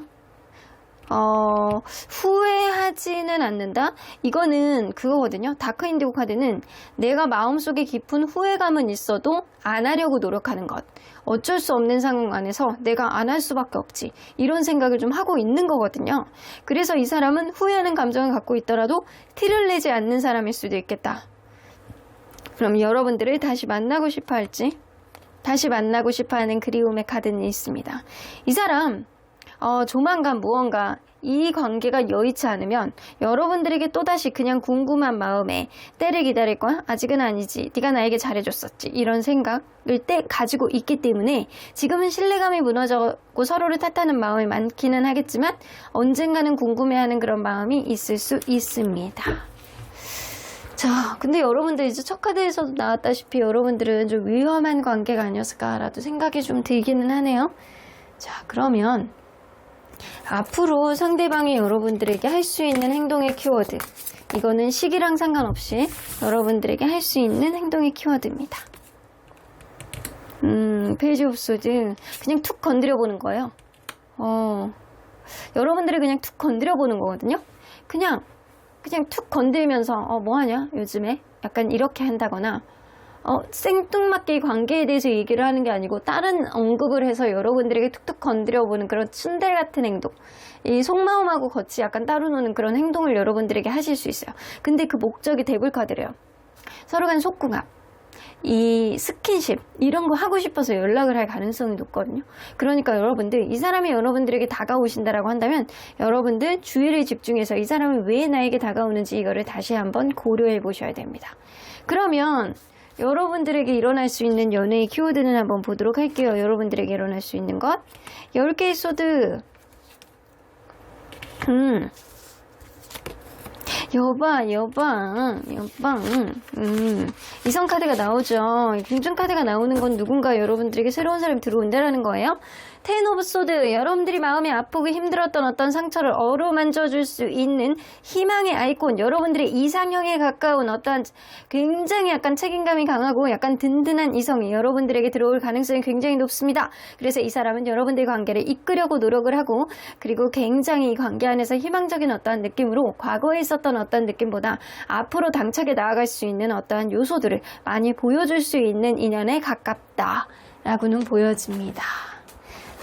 후회하지는 않는다? 이거는 그거거든요. 다크 인디고 카드는 내가 마음속에 깊은 후회감은 있어도 안 하려고 노력하는 것. 어쩔 수 없는 상황 안에서 내가 안 할 수밖에 없지. 이런 생각을 좀 하고 있는 거거든요. 그래서 이 사람은 후회하는 감정을 갖고 있더라도 티를 내지 않는 사람일 수도 있겠다. 그럼 여러분들을 다시 만나고 싶어 할지, 다시 만나고 싶어 하는 그리움의 카드는 있습니다. 이 사람 조만간 무언가 이 관계가 여의치 않으면 여러분들에게 또다시 그냥 궁금한 마음에 때를 기다릴 거야? 아직은 아니지. 네가 나에게 잘해줬었지. 이런 생각을 가지고 있기 때문에 지금은 신뢰감이 무너졌고 서로를 탓하는 마음이 많기는 하겠지만 언젠가는 궁금해하는 그런 마음이 있을 수 있습니다. 자, 근데 여러분들 이제 첫 카드에서도 나왔다시피 여러분들은 좀 위험한 관계가 아니었을까라도 생각이 좀 들기는 하네요. 자, 그러면 앞으로 상대방이 여러분들에게 할 수 있는 행동의 키워드, 이거는 시기랑 상관없이 여러분들에게 할 수 있는 행동의 키워드입니다. 페이지 오브 소드, 그냥 툭 건드려 보는 거예요. 여러분들이 그냥 툭 건드려 보는 거거든요. 그냥 툭 건들면서 뭐하냐 요즘에 약간 이렇게 한다거나 생뚱맞게 이 관계에 대해서 얘기를 하는 게 아니고 다른 언급을 해서 여러분들에게 툭툭 건드려보는 그런 츤데레 같은 행동, 이 속마음하고 겉이 약간 따로 노는 그런 행동을 여러분들에게 하실 수 있어요. 근데 그 목적이 데블 카드래요. 서로 간 속궁합, 이 스킨십 이런 거 하고 싶어서 연락을 할 가능성이 높거든요. 그러니까 여러분들, 이 사람이 여러분들에게 다가오신다라고 한다면 여러분들 주의를 집중해서 이 사람이 왜 나에게 다가오는지 이거를 다시 한번 고려해 보셔야 됩니다. 그러면 여러분들에게 일어날 수 있는 연애의 키워드는 한번 보도록 할게요. 여러분들에게 일어날 수 있는 것 10개의 소드. 여방. 이성 카드가 나오죠. 궁중 카드가 나오는 건 누군가 여러분들에게 새로운 사람이 들어온다라는 거예요. 텐 오브 소드, 여러분들이 마음이 아프고 힘들었던 어떤 상처를 어루만져 줄 수 있는 희망의 아이콘, 여러분들의 이상형에 가까운 어떤 굉장히 약간 책임감이 강하고 약간 든든한 이성이 여러분들에게 들어올 가능성이 굉장히 높습니다. 그래서 이 사람은 여러분들의 관계를 이끌려고 노력을 하고, 그리고 굉장히 이 관계 안에서 희망적인 어떠한 느낌으로 과거에 있었던 어떤 느낌보다 앞으로 당차게 나아갈 수 있는 어떠한 요소들을 많이 보여줄 수 있는 인연에 가깝다 라고는 보여집니다.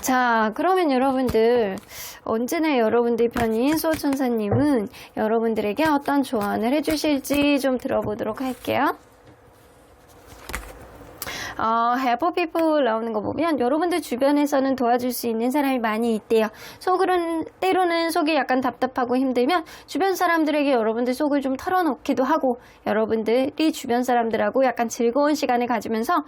자, 그러면 여러분들, 언제나 여러분들 편인 수호천사님은 여러분들에게 어떤 조언을 해주실지 좀 들어보도록 할게요. help people 나오는 거 보면 여러분들 주변에서는 도와줄 수 있는 사람이 많이 있대요. 때로는 속이 약간 답답하고 힘들면 주변 사람들에게 여러분들 속을 좀 털어놓기도 하고, 여러분들이 주변 사람들하고 약간 즐거운 시간을 가지면서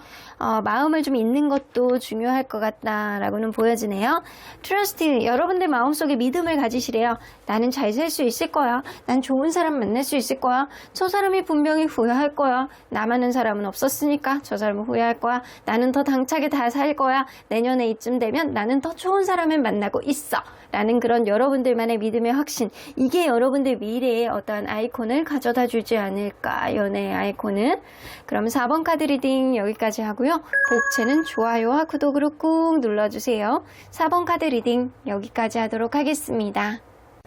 마음을 좀 잊는 것도 중요할 것 같다라고는 보여지네요. trust, 여러분들 마음속에 믿음을 가지시래요. 나는 잘 살 수 있을 거야. 난 좋은 사람 만날 수 있을 거야. 저 사람이 분명히 후회할 거야. 나만한 사람은 없었으니까 저 사람은 후회할 거야. 나는 더 당차게 다 살 거야. 내년에 이쯤 되면 나는 더 좋은 사람을 만나고 있어. 라는 그런 여러분들만의 믿음의 확신, 이게 여러분들 미래의 어떠한 아이콘을 가져다 주지 않을까, 연애의 아이콘은. 그럼 4번 카드 리딩 여기까지 하고요. 복채는 좋아요와 구독으로 꾹 눌러주세요. 4번 카드 리딩 여기까지 하도록 하겠습니다.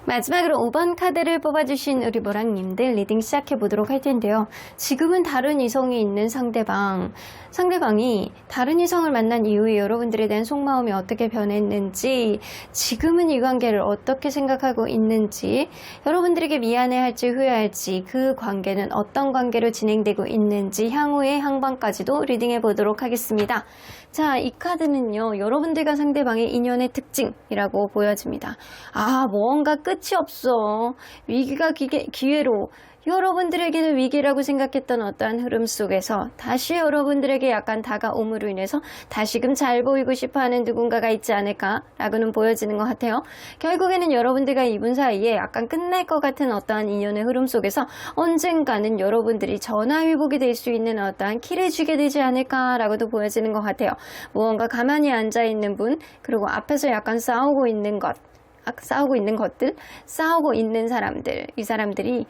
마지막으로 5번 카드를 뽑아주신 우리 모랑님들 리딩 시작해보도록 할 텐데요. 지금은 다른 이성이 있는 상대방이 다른 이성을 만난 이후에 여러분들에 대한 속마음이 어떻게 변했는지, 지금은 이 관계를 어떻게 생각하고 있는지, 여러분들에게 미안해할지 후회할지, 그 관계는 어떤 관계로 진행되고 있는지 향후의 항방까지도 리딩해보도록 하겠습니다. 자, 이 카드는요, 여러분들과 상대방의 인연의 특징이라고 보여집니다. 뭔가 끝이 없어. 위기가 기회로, 여러분들에게는 위기라고 생각했던 어떠한 흐름 속에서 다시 여러분들에게 약간 다가옴으로 인해서 다시금 잘 보이고 싶어하는 누군가가 있지 않을까라고는 보여지는 것 같아요. 결국에는 여러분들과 이분 사이에 약간 끝날 것 같은 어떠한 인연의 흐름 속에서 언젠가는 여러분들이 전화위복이 될 수 있는 어떠한 키를 쥐게 되지 않을까라고도 보여지는 것 같아요. 무언가 가만히 앉아있는 분, 그리고 앞에서 약간 싸우고 있는 것들, 싸우고 있는 사람들, 이 사람들이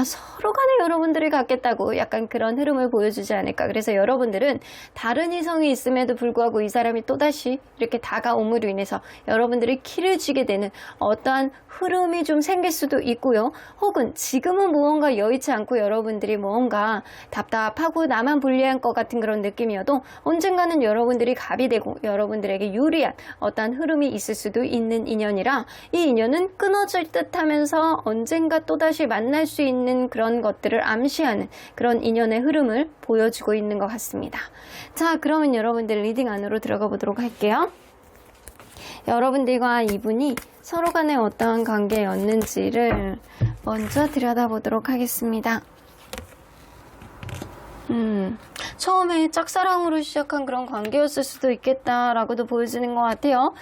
서로 간에 여러분들을 갖겠다고 약간 그런 흐름을 보여주지 않을까. 그래서 여러분들은 다른 이성이 있음에도 불구하고 이 사람이 또다시 이렇게 다가옴으로 인해서 여러분들이 키를 쥐게 되는 어떠한 흐름이 좀 생길 수도 있고요. 혹은 지금은 무언가 여의치 않고 여러분들이 무언가 답답하고 나만 불리한 것 같은 그런 느낌이어도 언젠가는 여러분들이 갑이 되고 여러분들에게 유리한 어떠한 흐름이 있을 수도 있는 인연이라, 이 인연은 끊어질 듯 하면서 언젠가 또다시 만날 수 있는 그런 것들을 암시하는 그런 인연의 흐름을 보여주고 있는 것 같습니다. 자, 그러면 여러분들 리딩 안으로 들어가 보도록 할게요. 여러분들과 이분이 서로 간에 어떠한 관계였는지를 먼저 들여다보도록 하겠습니다. 처음에 짝사랑으로 시작한 그런 관계였을 수도 있겠다라고도 보여지는 것 같아요.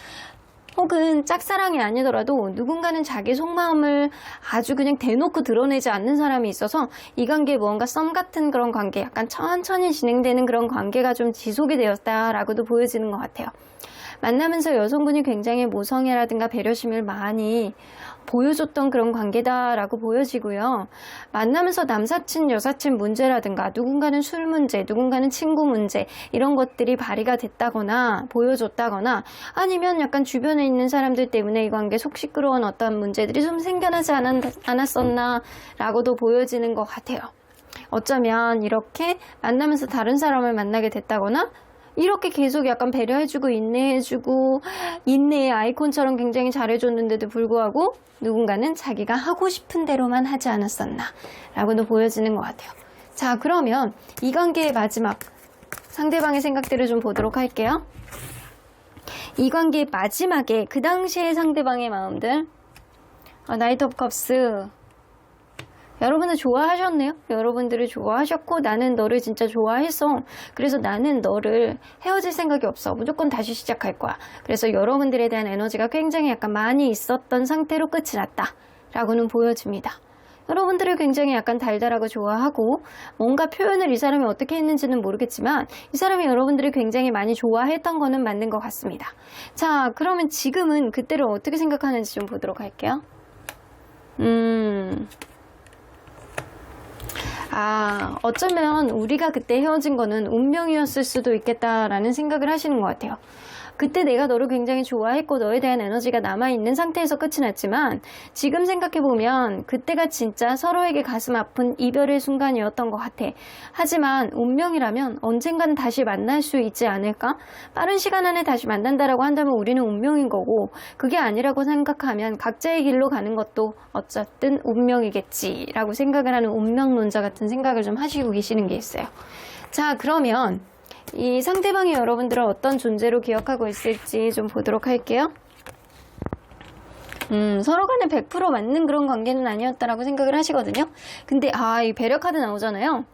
혹은 짝사랑이 아니더라도 누군가는 자기 속마음을 아주 그냥 대놓고 드러내지 않는 사람이 있어서 이 관계에 뭔가 썸 같은 그런 관계, 약간 천천히 진행되는 그런 관계가 좀 지속이 되었다라고도 보여지는 것 같아요. 만나면서 여성분이 굉장히 모성애라든가 배려심을 많이 보여줬던 그런 관계다라고 보여지고요. 만나면서 남사친, 여사친 문제라든가 누군가는 술 문제, 누군가는 친구 문제 이런 것들이 발휘가 됐다거나 보여줬다거나 아니면 약간 주변에 있는 사람들 때문에 이 관계 속 시끄러운 어떤 문제들이 좀 생겨나지 않았었나 라고도 보여지는 것 같아요. 어쩌면 이렇게 만나면서 다른 사람을 만나게 됐다거나 이렇게 계속 약간 배려해주고 인내해주고 인내의 아이콘처럼 굉장히 잘해줬는데도 불구하고 누군가는 자기가 하고 싶은 대로만 하지 않았었나 라고도 보여지는 것 같아요. 자, 그러면 이 관계의 마지막 상대방의 생각들을 좀 보도록 할게요. 이 관계의 마지막에 그 당시의 상대방의 마음들, 나이트 오브 컵스, 여러분들 좋아하셨네요. 여러분들을 좋아하셨고 나는 너를 진짜 좋아했어. 그래서 나는 너를 헤어질 생각이 없어. 무조건 다시 시작할 거야. 그래서 여러분들에 대한 에너지가 굉장히 약간 많이 있었던 상태로 끝이 났다 라고는 보여집니다. 여러분들을 굉장히 약간 달달하고 좋아하고 뭔가 표현을 이 사람이 어떻게 했는지는 모르겠지만 이 사람이 여러분들을 굉장히 많이 좋아했던 거는 맞는 것 같습니다. 자, 그러면 지금은 그때를 어떻게 생각하는지 좀 보도록 할게요. 어쩌면 우리가 그때 헤어진 거는 운명이었을 수도 있겠다라는 생각을 하시는 것 같아요. 그때 내가 너를 굉장히 좋아했고 너에 대한 에너지가 남아있는 상태에서 끝이 났지만 지금 생각해보면 그때가 진짜 서로에게 가슴 아픈 이별의 순간이었던 것 같아. 하지만 운명이라면 언젠가는 다시 만날 수 있지 않을까? 빠른 시간 안에 다시 만난다라고 한다면 우리는 운명인 거고 그게 아니라고 생각하면 각자의 길로 가는 것도 어쨌든 운명이겠지라고 생각을 하는 운명론자 같은 생각을 좀 하시고 계시는 게 있어요. 자, 그러면 이 상대방이 여러분들을 어떤 존재로 기억하고 있을지 좀 보도록 할게요. 서로 간에 100% 맞는 그런 관계는 아니었다라고 생각을 하시거든요. 근데 이 배려 카드 나오잖아요.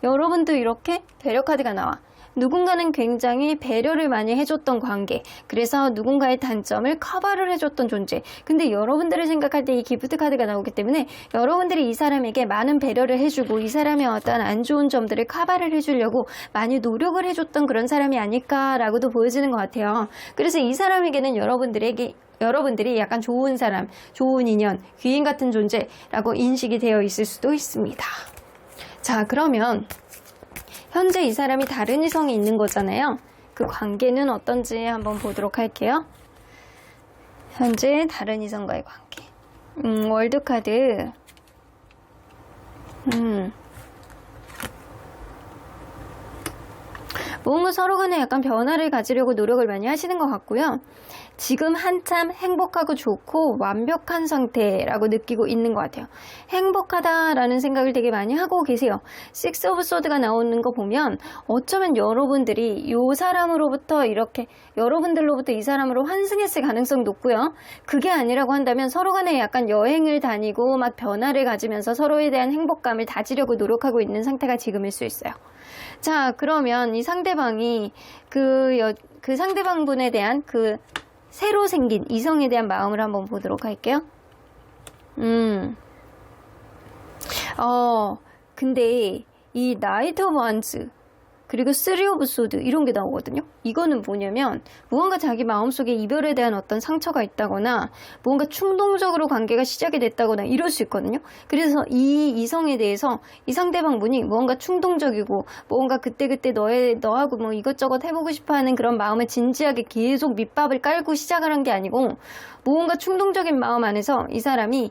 여러분도 이렇게 배려 카드가 나와. 누군가는 굉장히 배려를 많이 해줬던 관계, 그래서 누군가의 단점을 커버를 해줬던 존재. 근데 여러분들을 생각할 때 이 기프트 카드가 나오기 때문에 여러분들이 이 사람에게 많은 배려를 해주고 이 사람의 어떤 안 좋은 점들을 커버를 해주려고 많이 노력을 해줬던 그런 사람이 아닐까라고도 보여지는 것 같아요. 그래서 이 사람에게는 여러분들이 약간 좋은 사람, 좋은 인연, 귀인 같은 존재라고 인식이 되어 있을 수도 있습니다. 자, 그러면 현재 이 사람이 다른 이성이 있는 거잖아요. 그 관계는 어떤지 한번 보도록 할게요. 현재 다른 이성과의 관계. 월드카드. 뭔가 서로 간에 약간 변화를 가지려고 노력을 많이 하시는 것 같고요. 지금 한참 행복하고 좋고 완벽한 상태라고 느끼고 있는 것 같아요. 행복하다라는 생각을 되게 많이 하고 계세요. 식스 오브 소드가 나오는 거 보면 어쩌면 여러분들이 이 사람으로부터 이렇게 여러분들로부터 이 사람으로 환승했을 가능성이 높고요. 그게 아니라고 한다면 서로 간에 약간 여행을 다니고 막 변화를 가지면서 서로에 대한 행복감을 다지려고 노력하고 있는 상태가 지금일 수 있어요. 자, 그러면 이 상대방이 그 상대방분에 대한 그 새로 생긴 이성에 대한 마음을 한번 보도록 할게요. 근데 이 나이트 오브 원스 그리고 쓰리 오브 소드 이런 게 나오거든요. 이거는 뭐냐면 무언가 자기 마음속에 이별에 대한 어떤 상처가 있다거나 무언가 충동적으로 관계가 시작이 됐다거나 이럴 수 있거든요. 그래서 이 이성에 대해서 이 상대방분이 무언가 충동적이고 무언가 그때그때 너하고 뭐 이것저것 해보고 싶어하는 그런 마음을 진지하게 계속 밑밥을 깔고 시작을 한 게 아니고 무언가 충동적인 마음 안에서 이 사람이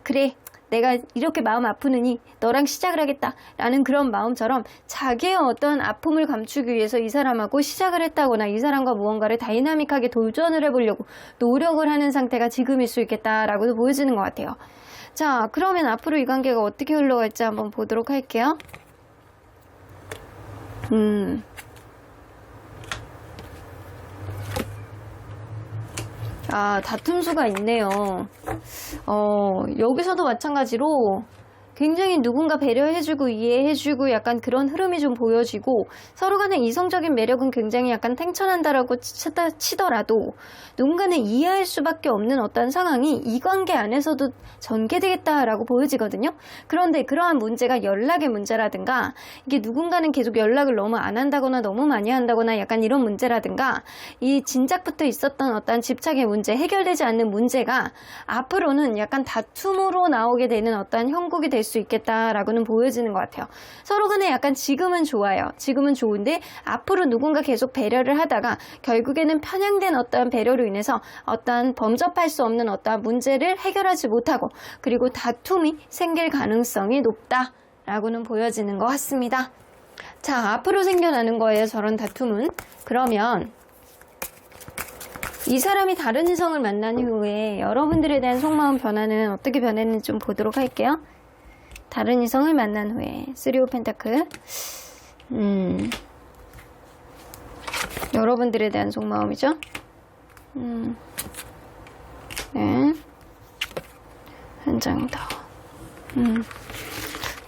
그래 내가 이렇게 마음 아프느니 너랑 시작을 하겠다 라는 그런 마음처럼 자기의 어떤 아픔을 감추기 위해서 이 사람하고 시작을 했다거나 이 사람과 무언가를 다이나믹하게 도전을 해보려고 노력을 하는 상태가 지금일 수 있겠다라고도 보여지는 것 같아요. 자, 그러면 앞으로 이 관계가 어떻게 흘러갈지 한번 보도록 할게요. 다툼수가 있네요. 여기서도 마찬가지로 굉장히 누군가 배려해주고 이해해주고 약간 그런 흐름이 좀 보여지고 서로 간의 이성적인 매력은 굉장히 약간 탱천한다라고 치더라도 누군가는 이해할 수밖에 없는 어떤 상황이 이 관계 안에서도 전개되겠다라고 보여지거든요. 그런데 그러한 문제가 연락의 문제라든가 이게 누군가는 계속 연락을 너무 안 한다거나 너무 많이 한다거나 약간 이런 문제라든가 이 진작부터 있었던 어떤 집착의 문제, 해결되지 않는 문제가 앞으로는 약간 다툼으로 나오게 되는 어떤 형국이 될 수 있겠다라고는 보여지는 것 같아요. 서로 간에 약간 지금은 좋아요. 지금은 좋은데 앞으로 누군가 계속 배려를 하다가 결국에는 편향된 어떠한 배려로 인해서 어떠한 범접할 수 없는 어떠한 문제를 해결하지 못하고 그리고 다툼이 생길 가능성이 높다라고는 보여지는 것 같습니다. 자, 앞으로 생겨나는 거예요. 저런 다툼은. 그러면 이 사람이 다른 이성을 만난 후에 여러분들에 대한 속마음 변화는 어떻게 변했는지 좀 보도록 할게요. 다른 이성을 만난 후에 3 오브 펜타클 여러분들에 대한 속마음이죠. 네. 한 장 더.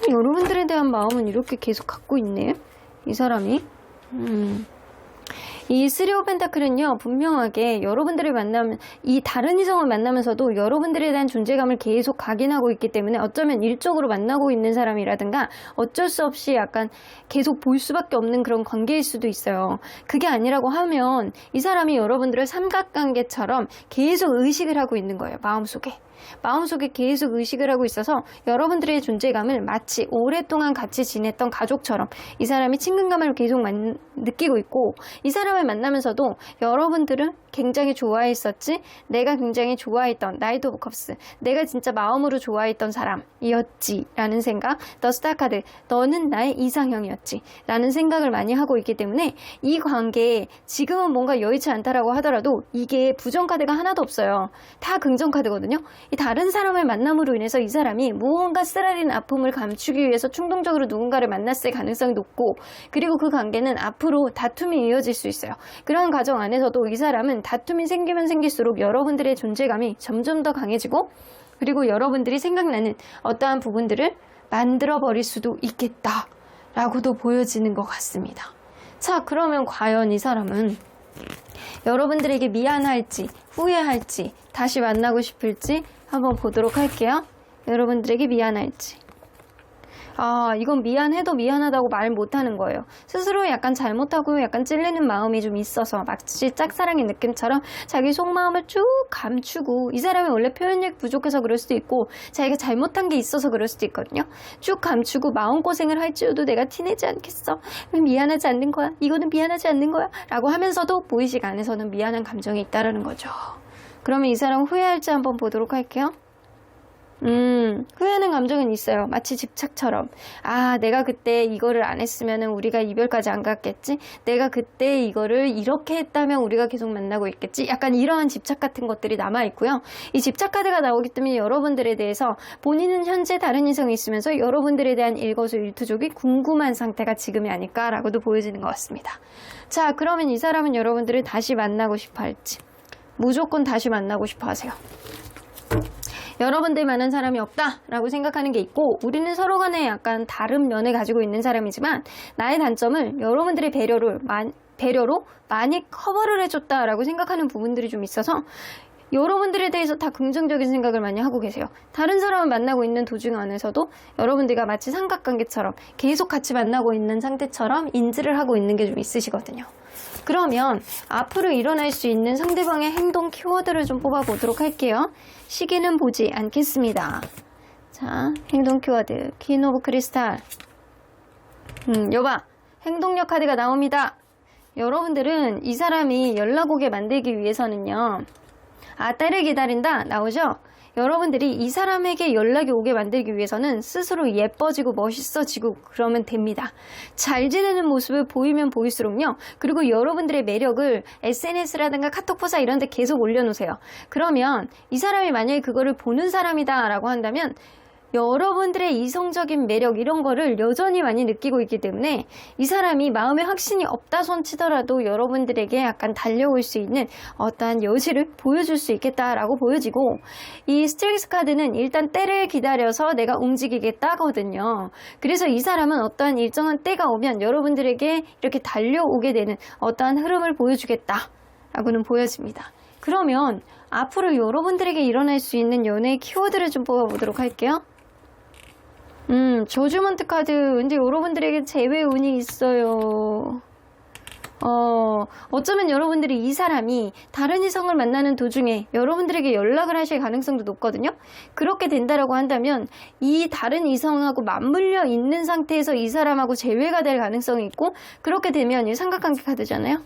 여러분들에 대한 마음은 이렇게 계속 갖고 있네요. 이 사람이. 이 3 오브 펜타클은요, 분명하게 여러분들을 만나면, 이 다른 이성을 만나면서도 여러분들에 대한 존재감을 계속 각인하고 있기 때문에 어쩌면 일적으로 만나고 있는 사람이라든가 어쩔 수 없이 약간 계속 볼 수밖에 없는 그런 관계일 수도 있어요. 그게 아니라고 하면 이 사람이 여러분들을 삼각관계처럼 계속 의식을 하고 있는 거예요. 마음속에 계속 의식을 하고 있어서 여러분들의 존재감을 마치 오랫동안 같이 지냈던 가족처럼 이 사람이 친근감을 계속 느끼고 있고 이 사람을 만나면서도 여러분들은 굉장히 좋아했었지, 내가 굉장히 좋아했던 나이트 오브 컵스, 내가 진짜 마음으로 좋아했던 사람이었지 라는 생각, 더 스타카드, 너는 나의 이상형이었지 라는 생각을 많이 하고 있기 때문에 이 관계에 지금은 뭔가 여의치 않다라고 하더라도 이게 부정카드가 하나도 없어요. 다 긍정카드거든요. 이 다른 사람을 만남으로 인해서 이 사람이 무언가 쓰라린 아픔을 감추기 위해서 충동적으로 누군가를 만났을 가능성이 높고, 그리고 그 관계는 앞으로 다툼이 이어질 수 있어요. 그런 과정 안에서도 이 사람은 다툼이 생기면 생길수록 여러분들의 존재감이 점점 더 강해지고, 그리고 여러분들이 생각나는 어떠한 부분들을 만들어버릴 수도 있겠다라고도 보여지는 것 같습니다. 자, 그러면 과연 이 사람은 여러분들에게 미안할지 후회할지 다시 만나고 싶을지 한번 보도록 할게요. 여러분들에게 미안할지. 이건 미안해도 미안하다고 말 못하는 거예요. 스스로 약간 잘못하고 약간 찔리는 마음이 좀 있어서 마치 짝사랑의 느낌처럼 자기 속마음을 쭉 감추고, 이 사람이 원래 표현력 부족해서 그럴 수도 있고 자기가 잘못한 게 있어서 그럴 수도 있거든요. 쭉 감추고 마음고생을 할지어도 내가 티내지 않겠어, 미안하지 않는 거야, 이거는 미안하지 않는 거야 라고 하면서도 무의식 안에서는 미안한 감정이 있다는 거죠. 그러면 이 사람 후회할지 한번 보도록 할게요. 후회하는 감정은 있어요. 마치 집착처럼. 내가 그때 이거를 안 했으면 우리가 이별까지 안 갔겠지? 내가 그때 이거를 이렇게 했다면 우리가 계속 만나고 있겠지? 약간 이러한 집착 같은 것들이 남아있고요. 이 집착 카드가 나오기 때문에 여러분들에 대해서 본인은 현재 다른 이성이 있으면서 여러분들에 대한 일거수일투족이 궁금한 상태가 지금이 아닐까라고도 보여지는 것 같습니다. 자, 그러면 이 사람은 여러분들을 다시 만나고 싶어 할지. 무조건 다시 만나고 싶어 하세요. 여러분들만한 사람이 없다라고 생각하는 게 있고, 우리는 서로 간에 약간 다른 면을 가지고 있는 사람이지만 나의 단점을 여러분들의 배려로 많이 커버를 해줬다라고 생각하는 부분들이 좀 있어서 여러분들에 대해서 다 긍정적인 생각을 많이 하고 계세요. 다른 사람을 만나고 있는 도중 안에서도 여러분들과 마치 삼각관계처럼 계속 같이 만나고 있는 상태처럼 인지를 하고 있는 게 좀 있으시거든요. 그러면 앞으로 일어날 수 있는 상대방의 행동 키워드를 좀 뽑아보도록 할게요. 시기는 보지 않겠습니다. 자, 행동 키워드 퀸 오브 크리스탈. 여봐, 행동력 카드가 나옵니다. 여러분들은 이 사람이 연락 오게 만들기 위해서는요, 때를 기다린다 나오죠? 여러분들이 이 사람에게 연락이 오게 만들기 위해서는 스스로 예뻐지고 멋있어지고 그러면 됩니다. 잘 지내는 모습을 보이면 보일수록요. 그리고 여러분들의 매력을 SNS라든가 카톡 포사 이런 데 계속 올려놓으세요. 그러면 이 사람이 만약에 그거를 보는 사람이다 라고 한다면 여러분들의 이성적인 매력 이런 거를 여전히 많이 느끼고 있기 때문에 이 사람이 마음에 확신이 없다 손 치더라도 여러분들에게 약간 달려올 수 있는 어떠한 여지를 보여줄 수 있겠다라고 보여지고, 이 스트렝스 카드는 일단 때를 기다려서 내가 움직이겠다거든요. 그래서 이 사람은 어떠한 일정한 때가 오면 여러분들에게 이렇게 달려오게 되는 어떠한 흐름을 보여주겠다라고는 보여집니다. 그러면 앞으로 여러분들에게 일어날 수 있는 연애의 키워드를 좀 뽑아보도록 할게요. 저주먼트 카드. 근데 여러분들에게 재회 운이 있어요. 어쩌면 여러분들이 이 사람이 다른 이성을 만나는 도중에 여러분들에게 연락을 하실 가능성도 높거든요. 그렇게 된다라고 한다면 이 다른 이성하고 맞물려 있는 상태에서 이 사람하고 재회가 될 가능성이 있고, 그렇게 되면 이 삼각관계 카드잖아요.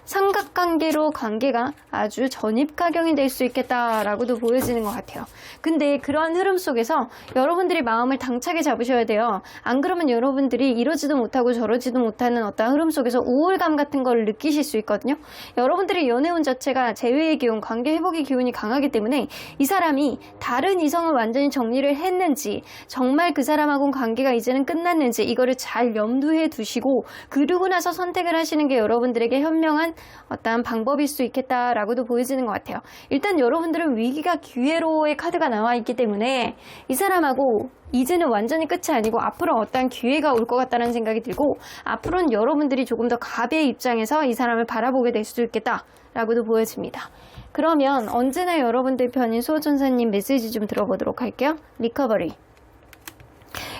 삼각관계로 관계가 아주 전입가경이 될 수 있겠다라고도 보여지는 것 같아요. 근데 그런 흐름 속에서 여러분들이 마음을 당차게 잡으셔야 돼요. 안 그러면 여러분들이 이러지도 못하고 저러지도 못하는 어떤 흐름 속에서 우울감 같은 걸 느끼실 수 있거든요. 여러분들의 연애운 자체가 재회의 기운, 관계 회복의 기운이 강하기 때문에 이 사람이 다른 이성을 완전히 정리를 했는지, 정말 그 사람하고는 관계가 이제는 끝났는지, 이거를 잘 염두에 두시고 그러고 나서 선택을 하시는 게 여러분들에게 현명한 어떤 방법일 수 있겠다라고도 보여지는 것 같아요. 일단 여러분들은 위기가 기회로의 카드가 나와 있기 때문에 이 사람하고 이제는 완전히 끝이 아니고 앞으로 어떤 기회가 올 것 같다는 생각이 들고, 앞으로는 여러분들이 조금 더 갑의 입장에서 이 사람을 바라보게 될 수도 있겠다라고도 보여집니다. 그러면 언제나 여러분들 편인 수호천사님 메시지 좀 들어보도록 할게요. 리커버리.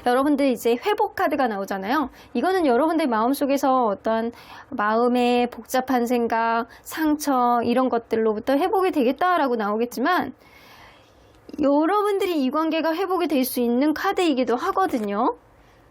여러분들 이제 회복 카드가 나오잖아요. 이거는 여러분들 마음속에서 어떤 마음의 복잡한 생각, 상처 이런 것들로부터 회복이 되겠다라고 나오겠지만, 여러분들이 이 관계가 회복이 될 수 있는 카드이기도 하거든요.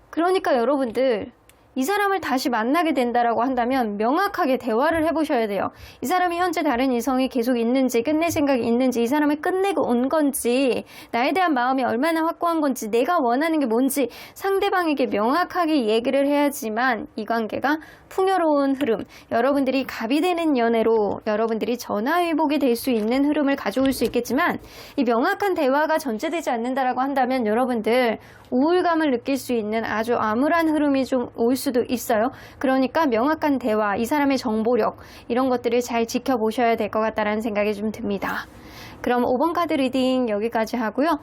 그러니까 여러분들 이 사람을 다시 만나게 된다라고 한다면 명확하게 대화를 해보셔야 돼요. 이 사람이 현재 다른 이성이 계속 있는지, 끝낼 생각이 있는지, 이 사람을 끝내고 온 건지, 나에 대한 마음이 얼마나 확고한 건지, 내가 원하는 게 뭔지 상대방에게 명확하게 얘기를 해야지만 이 관계가 풍요로운 흐름, 여러분들이 갑이 되는 연애로 여러분들이 전화위복이 될 수 있는 흐름을 가져올 수 있겠지만, 이 명확한 대화가 전제되지 않는다라고 한다면 여러분들 우울감을 느낄 수 있는 아주 암울한 흐름이 좀 올 수도 있어요. 그러니까 명확한 대화, 이 사람의 정보력 이런 것들을 잘 지켜보셔야 될 것 같다는 생각이 좀 듭니다. 그럼 5번 카드 리딩 여기까지 하고요.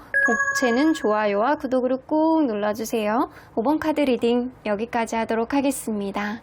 복채는 좋아요와 구독으로 꾹 눌러주세요. 5번 카드 리딩 여기까지 하도록 하겠습니다.